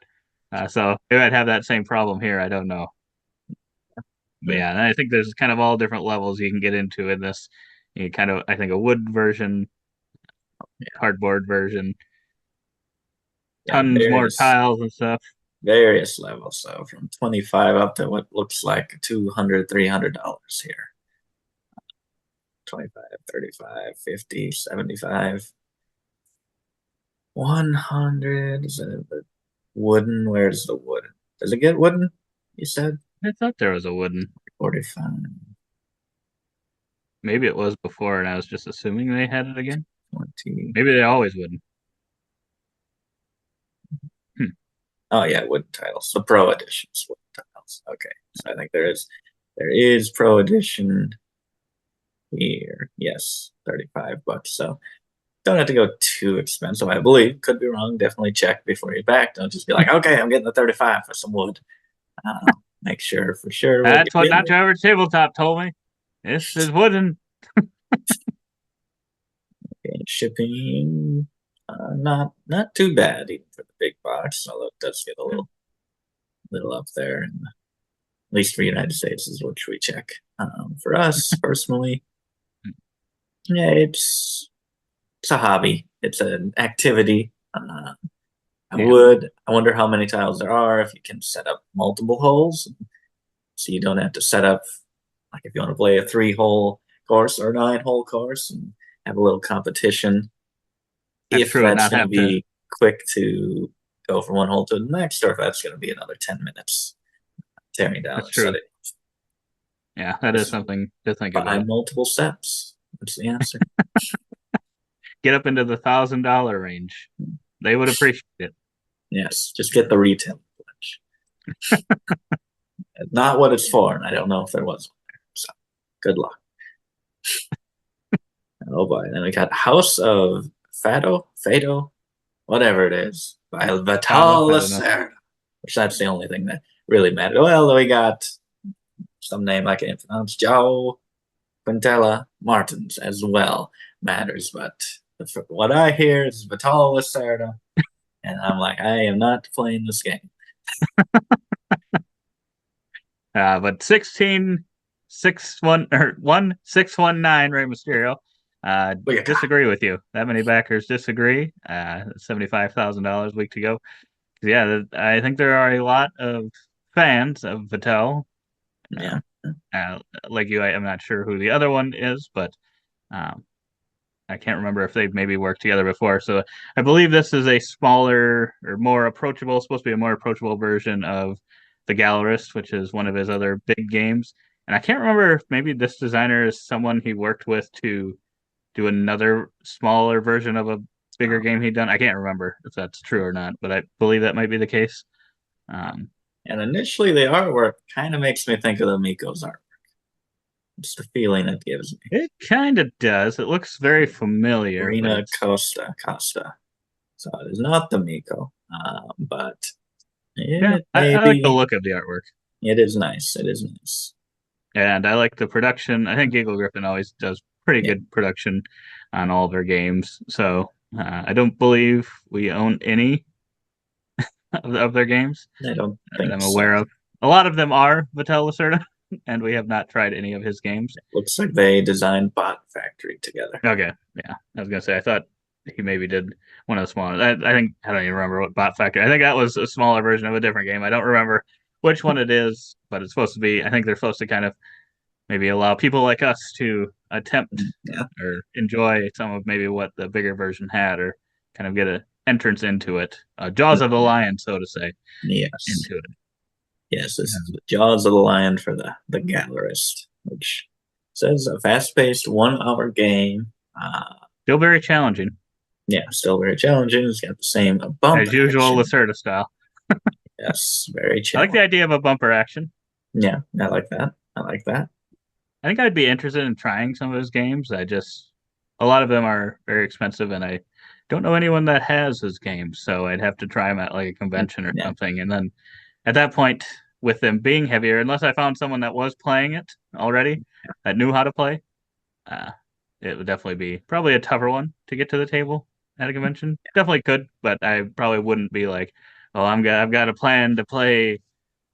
So maybe I'd have that same problem here. I don't know. But yeah, and I think there's kind of all different levels you can get into in this. You kind of, I think, a wood version, cardboard version, tons more tiles and stuff. Various levels, so from 25 up to what looks like $200, $300 here. 25, 35, 50, 75, 100. Is it the wooden? Where's the wooden? Does it get wooden? You said? I thought there was a wooden. 45. Maybe it was before, and I was just assuming they had it again. 20. Maybe they always would. Oh yeah, wooden tiles. The Pro Editions wooden tiles. Okay, so I think there is Pro Edition here. Yes, $35. So don't have to go too expensive, I believe. Could be wrong. Definitely check before you back. Don't just be like, okay, I'm getting the 35 for some wood. Make sure for sure. That's what Not Your Average Tabletop told me. This is wooden. Okay, shipping, not too bad even for the big box, although it does get a little up there. And at least for United States is what we check. For us personally, yeah, it's a hobby. It's an activity. I wonder how many tiles there are, if you can set up multiple holes, so you don't have to set up Like if you want to play a 3-hole course or a 9-hole course and have a little competition, if that's going to be quick to go from one hole to the next, or if that's going to be another 10 minutes tearing down That's true. Yeah, that is something to think about. Multiple steps. That's the answer. Get up into the $1,000 range. They would appreciate it. Yes, just get the retail pledge. Not what it's for, and I don't know if there was one there. So, good luck. Oh boy, then we got House of Fado, whatever it is, by Vital Lacerda, which that's the only thing that really mattered. Well, we got some name I can't pronounce, João, Quintela, Martins as well matters, but what I hear is Vital Lacerda, and I'm like, I am not playing this game. But 1619 Rey Mysterio. Disagree with you. That many backers disagree. $75,000 week to go. Yeah, I think there are a lot of fans of Vital. Yeah. Like you, I'm not sure who the other one is, but I can't remember if they've maybe worked together before. So I believe this is a smaller or more approachable, supposed to be a more approachable version of the Gallerist, which is one of his other big games. And I can't remember if maybe this designer is someone he worked with to do another smaller version of a bigger game he'd done. I can't remember if that's true or not, but I believe that might be the case. And initially, the artwork kind of makes me think of the Miko's artwork. It's the feeling it gives me. It kind of does. It looks very familiar. Rina Costa. So it is not the Miko, but I like the look of the artwork. It is nice. It is nice. And I like the production. I think Eagle Griffin always does pretty good production on all their games. So I don't believe we own any of their games. I don't think I'm aware of. A lot of them are Vital Lacerda, and we have not tried any of his games. Looks like they designed Bot Factory together. Okay, yeah. I was going to say, I thought he maybe did one of the smaller. I don't even remember what Bot Factory. I think that was a smaller version of a different game. I don't remember which one it is, but it's supposed to be. I think they're supposed to kind of maybe allow people like us to attempt or enjoy some of maybe what the bigger version had, or kind of get an entrance into it. Jaws of the Lion, so to say. Yes. Into it. Yes, this is the Jaws of the Lion for the Gallerist, which says a fast-paced 1-hour game. Still very challenging. Yeah, still very challenging. It's got the same bump as usual, Lacerda style. Yes, very challenging. I like the idea of a bumper action. Yeah, I like that. I think I'd be interested in trying some of his games. A lot of them are very expensive, and I don't know anyone that has his games, so I'd have to try them at like a convention or something. And then at that point, with them being heavier, unless I found someone that was playing it already, that knew how to play, it would definitely be probably a tougher one to get to the table at a convention. Definitely could, but I probably wouldn't be like, oh, I've got a plan to play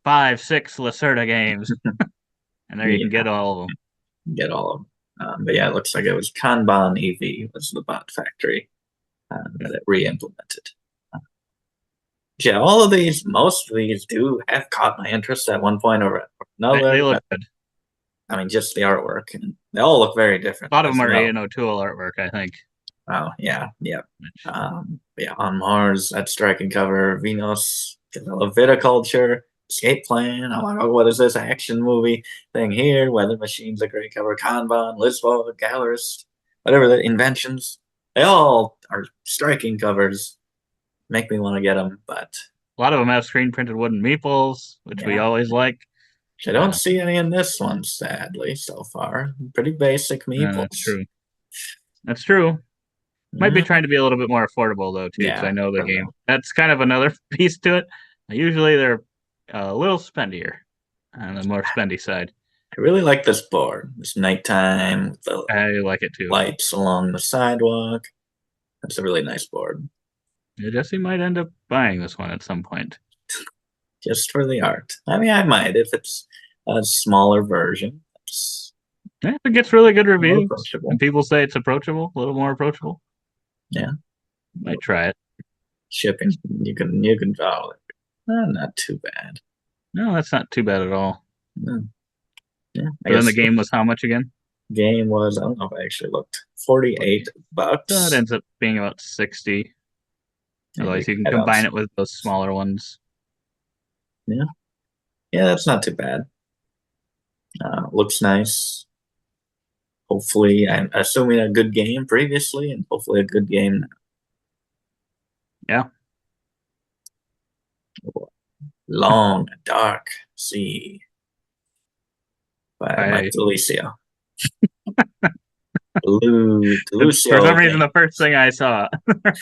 5-6 Lacerda games. And there you can get all of them. But yeah, it looks like it was Kanban EV was the Bot Factory that it re-implemented. Yeah, most of these do have caught my interest at one point or another. They look good. I mean, just the artwork, and they all look very different. A lot of them are Ian O'Toole artwork, I think. Oh, yeah. On Mars, that striking cover, Venus, Viticulture, Escape Plan. I'm like, oh, what is this action movie thing here? Weather Machine's a great cover. Kanban, Lisboa, Gallerist, whatever the inventions. They all are striking covers. Make me want to get them, but a lot of them have screen printed wooden meeples, which we always like. I don't see any in this one, sadly, so far. Pretty basic meeples. That's true. Might be trying to be a little bit more affordable, though, too, because I know the game. That's kind of another piece to it. Usually they're a little spendier on the more spendy side. I really like this board. This nighttime with the I like it too. Lights along the sidewalk. That's a really nice board. Jesse might end up buying this one at some point. Just for the art. I mean, I might if it's a smaller version. It gets really good reviews. And people say it's approachable, a little more approachable. Yeah. Might try it. Shipping. You can not too bad. No, that's not too bad at all. No. Yeah. But then the game was how much again? Game was, I don't know if I actually looked, $48. So it ends up being about 60. Otherwise, you can combine it with those smaller ones. Yeah. Yeah, that's not too bad. Looks nice. Hopefully, I'm assuming a good game previously, and hopefully a good game now. Yeah. Long, Dark Sea by Mike Delicio. For some reason, the first thing I saw,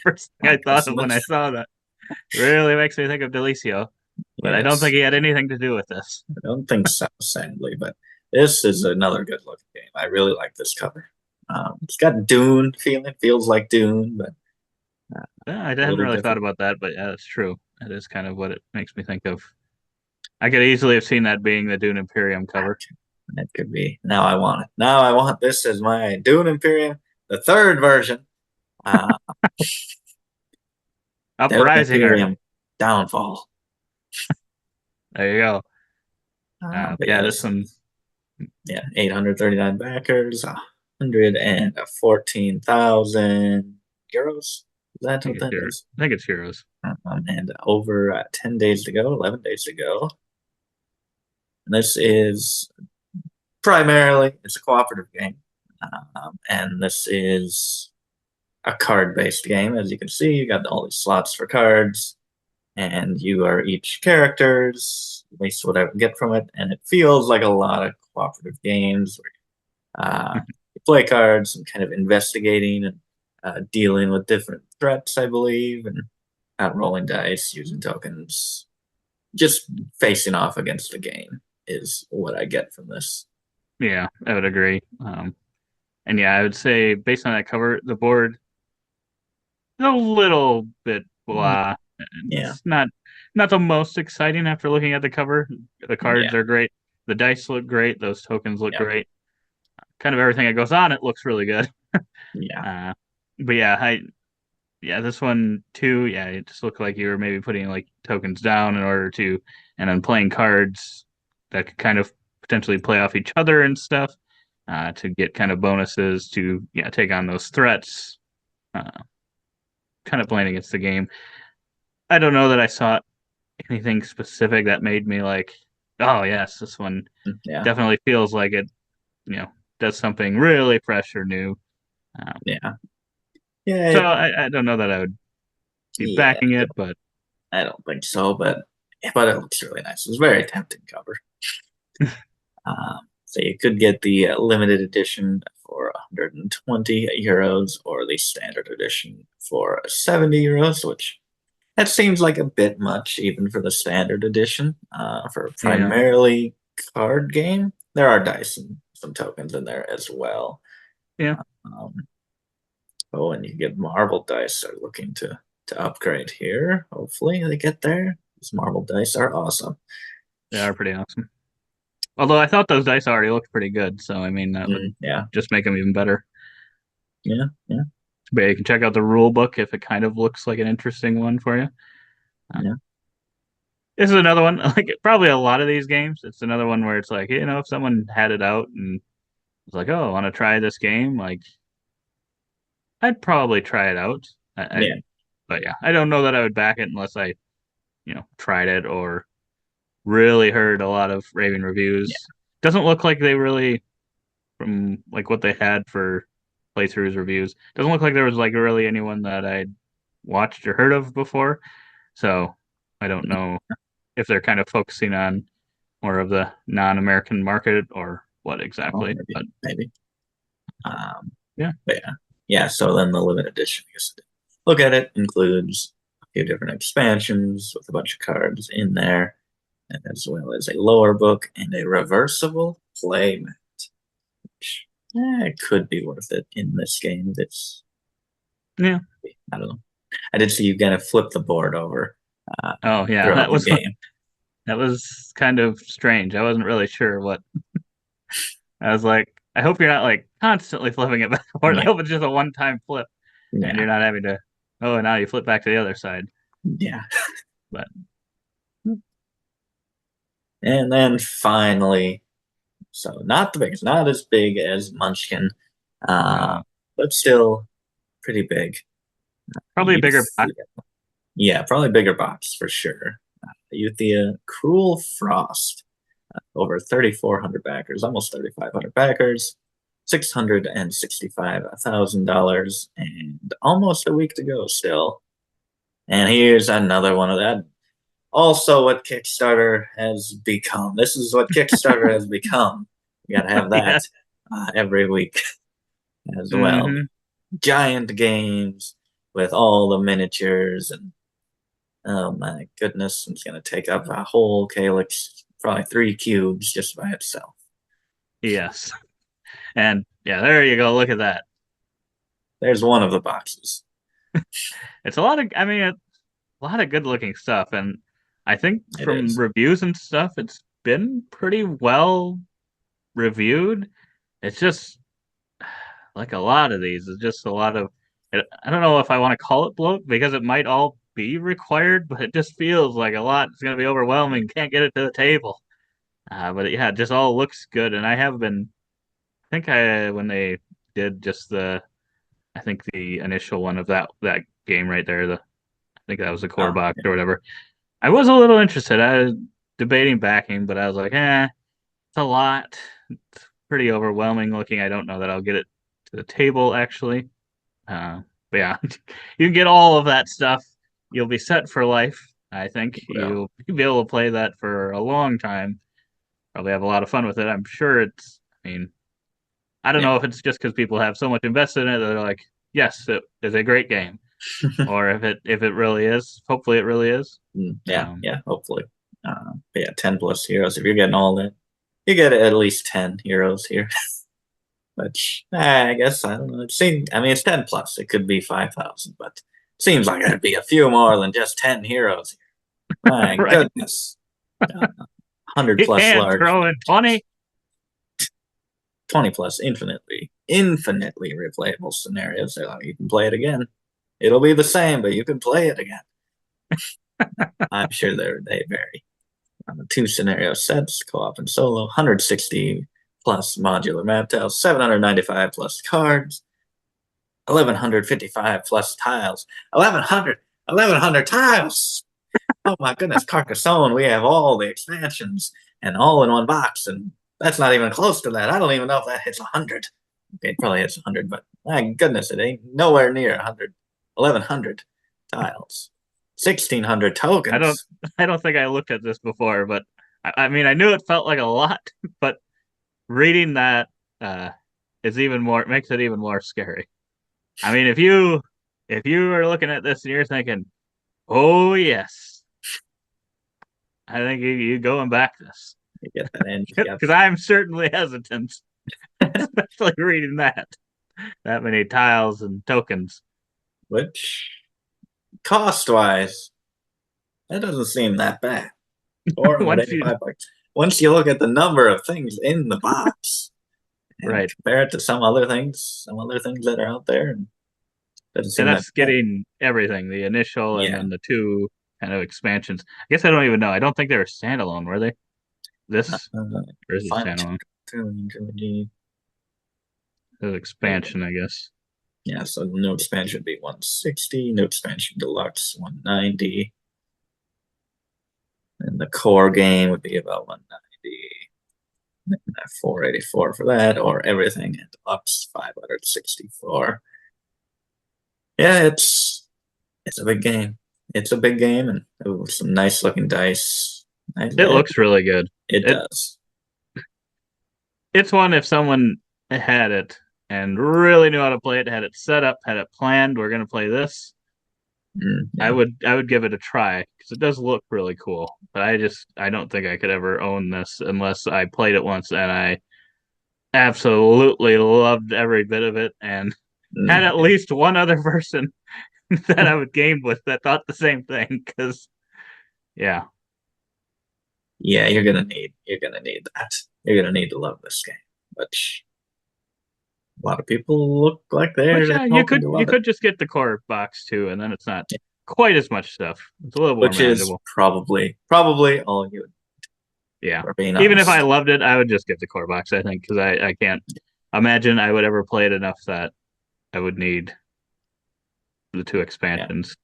first thing I thought of when I saw that, really makes me think of Delicio. But yes. I don't think he had anything to do with this. I don't think so, sadly. But this is another good looking game. I really like this cover. It's got Dune feeling, feels like Dune, but yeah, I hadn't really thought about that, but yeah, that's true. That is kind of what it makes me think of. I could easily have seen that being the Dune Imperium cover. That could be. Now I want it. Now I want this as my Dune Imperium, the third version. Uprising Imperium Downfall. There you go. But yeah, this one. Yeah, 839 backers, 114,000 euros. Is that what that is? I think it's euros. And over 10 days to go, 11 days to go. And this is primarily, it's a cooperative game. And this is a card-based game. As you can see, you got all these slots for cards. And you are each characters, at least what I would get from it. And it feels like a lot of cooperative games where you play cards and kind of investigating and dealing with different threats, I believe, and rolling dice, using tokens. Just facing off against the game is what I get from this. Yeah, I would agree. And yeah, I would say based on that cover, the board is a little bit blah. Yeah. It's not the most exciting after looking at the cover. The cards are great. The dice look great. Those tokens look great. Kind of everything that goes on it looks really good. Yeah. But yeah, this one too. Yeah, it just looked like you were maybe putting like tokens down in order to, and then playing cards that could kind of potentially play off each other and stuff to get kind of bonuses to take on those threats. Kind of playing against the game. I don't know that I saw anything specific that made me like, oh yes, this one definitely feels like it, does something really fresh or new. Yeah. So I don't know that I would be backing it, but I don't think so. But it looks really nice. It's a very tempting cover. So you could get the limited edition for 120 euros, or the standard edition for 70 euros, which that seems like a bit much, even for the standard edition. For primarily card game, there are dice and some tokens in there as well. Yeah. And you get marble dice are looking to upgrade here. Hopefully they get there. These marble dice are awesome. They are pretty awesome. Although I thought those dice already looked pretty good, so I mean that would just make them even better. Yeah. But you can check out the rule book if it kind of looks like an interesting one for you. This is another one, like probably a lot of these games. It's another one where it's like, if someone had it out and was like, "Oh, I want to try this game," like I'd probably try it out. But yeah, I don't know that I would back it unless I, tried it or really heard a lot of raving reviews. Doesn't look like they really, from like what they had for playthroughs reviews, doesn't look like there was like really anyone that I'd watched or heard of before. So I don't know if they're kind of focusing on more of the non-American market or what exactly. Maybe. So then the limited edition, look at it, includes a few different expansions with a bunch of cards in there, and as well as a lower book and a reversible playmat, which it could be worth it in this game. I don't know. I did see you kind of flip the board over. That was game. That was kind of strange. I wasn't really sure what. I was like, I hope you're not like constantly flipping it back. Or I hope it's just a one-time flip, and you're not having to. Oh, and now you flip back to the other side. Yeah. But. And then finally, So not the biggest, not as big as Munchkin, but still pretty big. Probably a bigger box. Yeah, probably bigger box for sure. Euthia, Cruel Frost, over 3,400 backers, almost 3,500 backers, $665,000, and almost a week to go still. And here's another one of that. Also, what Kickstarter has become. This is what Kickstarter has become. You gotta have that every week as well. Giant games with all the miniatures, and oh my goodness, it's gonna take up a whole calyx, probably 3 cubes just by itself. Yes. And yeah, there you go. Look at that. There's one of the boxes. It's a lot of, I mean, a lot of good looking stuff. And I think from reviews and stuff, it's been pretty well reviewed. It's just like a lot of these. It's just a lot of, I don't know if I want to call it bloat because it might all be required, but it just feels like a lot. It's going to be overwhelming. Can't get it to the table. But yeah, it just all looks good. And I have been, I think when they did just I think the initial one of that game right there, I think that was the core box or whatever. I was a little interested. I was debating backing, but I was like, it's a lot. It's pretty overwhelming looking. I don't know that I'll get it to the table actually. But yeah, you can get all of that stuff. You'll be set for life. I think you'll be able to play that for a long time. Probably have a lot of fun with it. I'm sure it's, I mean, I don't know if it's just because people have so much invested in it that they're like, yes, it is a great game. Or if it really is. Hopefully it really is. Yeah, hopefully. But yeah, 10 plus heroes. If you're getting all that, you get at least 10 heroes here. Which I guess I don't know. It's 10 plus. It could be 5,000, but it seems like it'd be a few more than just 10 heroes here. My goodness. 100 plus large. Throw in 20. 20 plus infinitely replayable scenarios. So you can play it again. It'll be the same, but you can play it again. I'm sure they vary. 2 scenario sets, co-op and solo, 160 plus modular map tiles, 795 plus cards, 1,155 plus tiles, 1,100 tiles. Oh my goodness, Carcassonne, we have all the expansions and all in one box, and that's not even close to that. I don't even know if that hits 100. Okay, it probably hits 100, but my goodness, it ain't nowhere near 100. 1,100 tiles, 1,600 tokens. I don't think I looked at this before, but I mean, I knew it felt like a lot, but reading that makes it even more scary. I mean, if you are looking at this and you're thinking, oh yes, I think you go and back this. You get that in because I'm certainly hesitant, especially reading that many tiles and tokens. Which, cost-wise, that doesn't seem that bad. Once you look at the number of things in the box, and compare it to some other things that are out there, and that's getting everything, the initial and then the 2 kind of expansions. I guess I don't even know. I don't think they were standalone, were they? This or is it standalone? The expansion, I guess. Yeah, so the new expansion would be 160, new expansion deluxe 190, and the core game would be about 190, 484 for that, or everything and deluxe 564. Yeah, it's a big game. It's a big game, and some nice looking dice. It looks really good. It does. It's one if someone had it and really knew how to play it, had it set up, had it planned, we're going to play this. I would give it a try because it does look really cool. But I don't think I could ever own this unless I played it once and I absolutely loved every bit of it and had at least one other person that I would game with that thought the same thing. Because you're gonna need that. You're gonna need to love this game, which a lot of people look like they're. You could just get the core box too, and then it's not quite as much stuff. It's a little more manageable. Which is probably all you would. Yeah. Even if I loved it, I would just get the core box, I think, because I can't imagine I would ever play it enough that I would need the 2 expansions.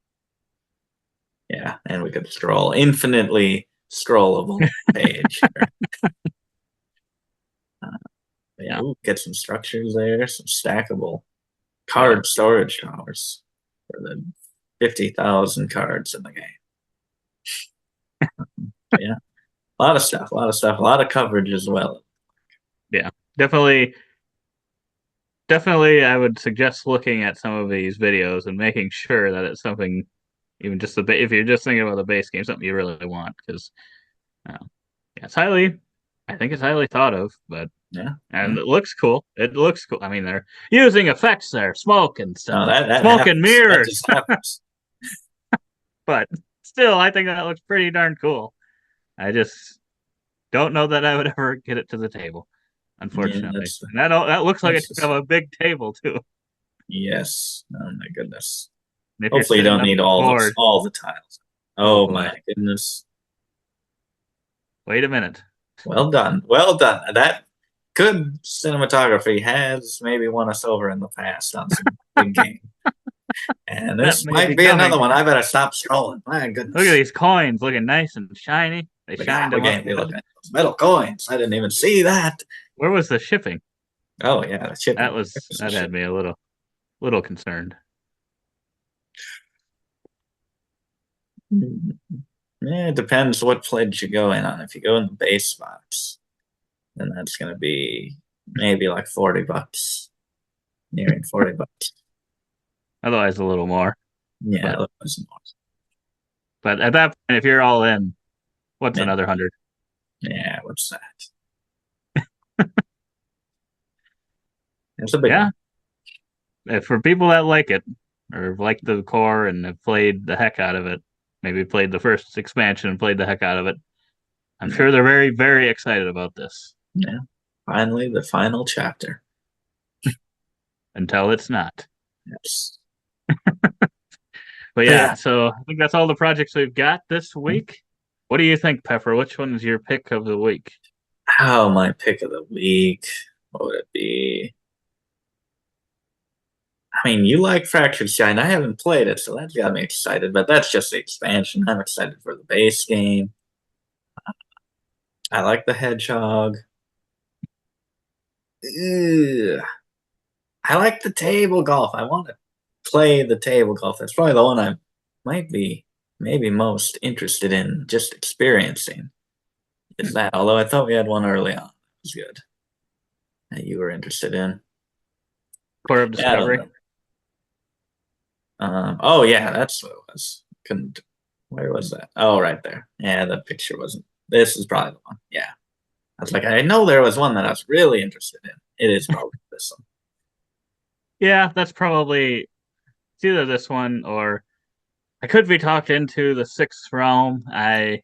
Yeah, and we could scroll infinitely scrollable page. Yeah, ooh, get some structures there, some stackable card storage towers for the 50,000 cards in the game. Yeah, a lot of stuff, a lot of coverage as well. Yeah, definitely. I would suggest looking at some of these videos and making sure that it's something, even just if you're just thinking about the base game, something you really want, because I think it's highly thought of, but it looks cool. It looks cool. I mean, they're using effects there, smoke and stuff, smoke and mirrors. That just happens. But still, I think that looks pretty darn cool. I just don't know that I would ever get it to the table, unfortunately. That looks like it's kind of a big table too. Yes. Oh my goodness. Hopefully you don't need all the tiles. Oh my goodness. Wait a minute. Well done. Well done. That good cinematography has maybe won us over in the past on some big game. And this might be another one. I better stop scrolling. My goodness. Look at these coins looking nice and shiny. They shined them up. Look at those metal coins. I didn't even see that. Where was the shipping? Oh yeah, the shipping. That had me a little concerned. Yeah, it depends what pledge you go in on. If you go in the base box, then that's going to be maybe like $40, nearing $40. Otherwise, a little more. Yeah, otherwise more. But at that point, if you're all in, what's another 100? Yeah, what's that? It's a big one. For people that like it, or like the core and have played the heck out of it, maybe played the first expansion and played the heck out of it, I'm sure they're very, very excited about this. Yeah. Finally, the final chapter. Until it's not. Yes. But so I think that's all the projects we've got this week. What do you think, Pepper? Which one is your pick of the week? Oh, my pick of the week. What would it be? I mean, you like Fractured Shine. I haven't played it, so that's got me excited. But that's just the expansion. I'm excited for the base game. I like the Hedgehog. Ugh. I like the table golf. I want to play the table golf. That's probably the one I might be maybe most interested in just experiencing. Is that? Although I thought we had one early on. It was good. That you were interested in. Core of Discovery. Oh yeah, that's what it was. Where was that? Oh, right there. Yeah, the picture wasn't. This is probably the one. Yeah. I was like, I know there was one that I was really interested in. It is probably this one. Yeah, that's probably it's either this one or I could be talked into the Sixth Realm. I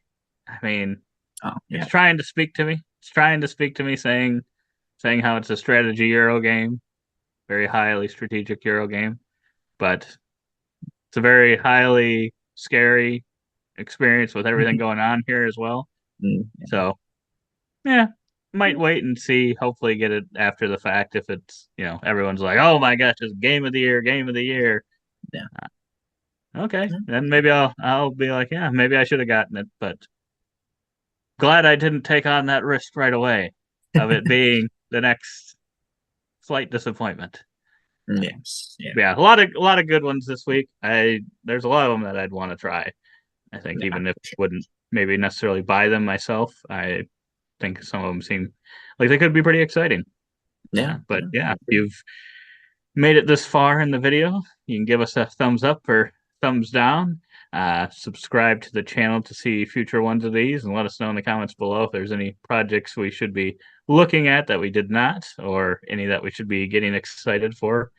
mean, it's trying to speak to me. It's trying to speak to me, saying how it's a strategy Euro game, very highly strategic Euro game, but it's a very highly scary experience with everything going on here as well. So, might wait and see. Hopefully, get it after the fact. If it's everyone's like, "Oh my gosh, it's game of the year, game of the year." Yeah. Okay, then maybe I'll be like, yeah, maybe I should have gotten it, but glad I didn't take on that risk right away of it being the next slight disappointment. Yes. Yeah, a lot of good ones this week. There's a lot of them that I'd want to try. I think even if I wouldn't maybe necessarily buy them myself, I think some of them seem like they could be pretty exciting. Yeah. But if you've made it this far in the video, you can give us a thumbs up or thumbs down. Subscribe to the channel to see future ones of these, and let us know in the comments below if there's any projects we should be looking at that we did not, or any that we should be getting excited for.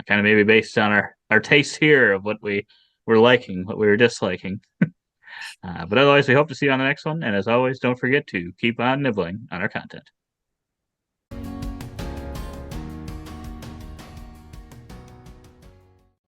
Kind of maybe based on our taste here of what we were liking, what we were disliking. But otherwise, we hope to see you on the next one. And as always, don't forget to keep on nibbling on our content.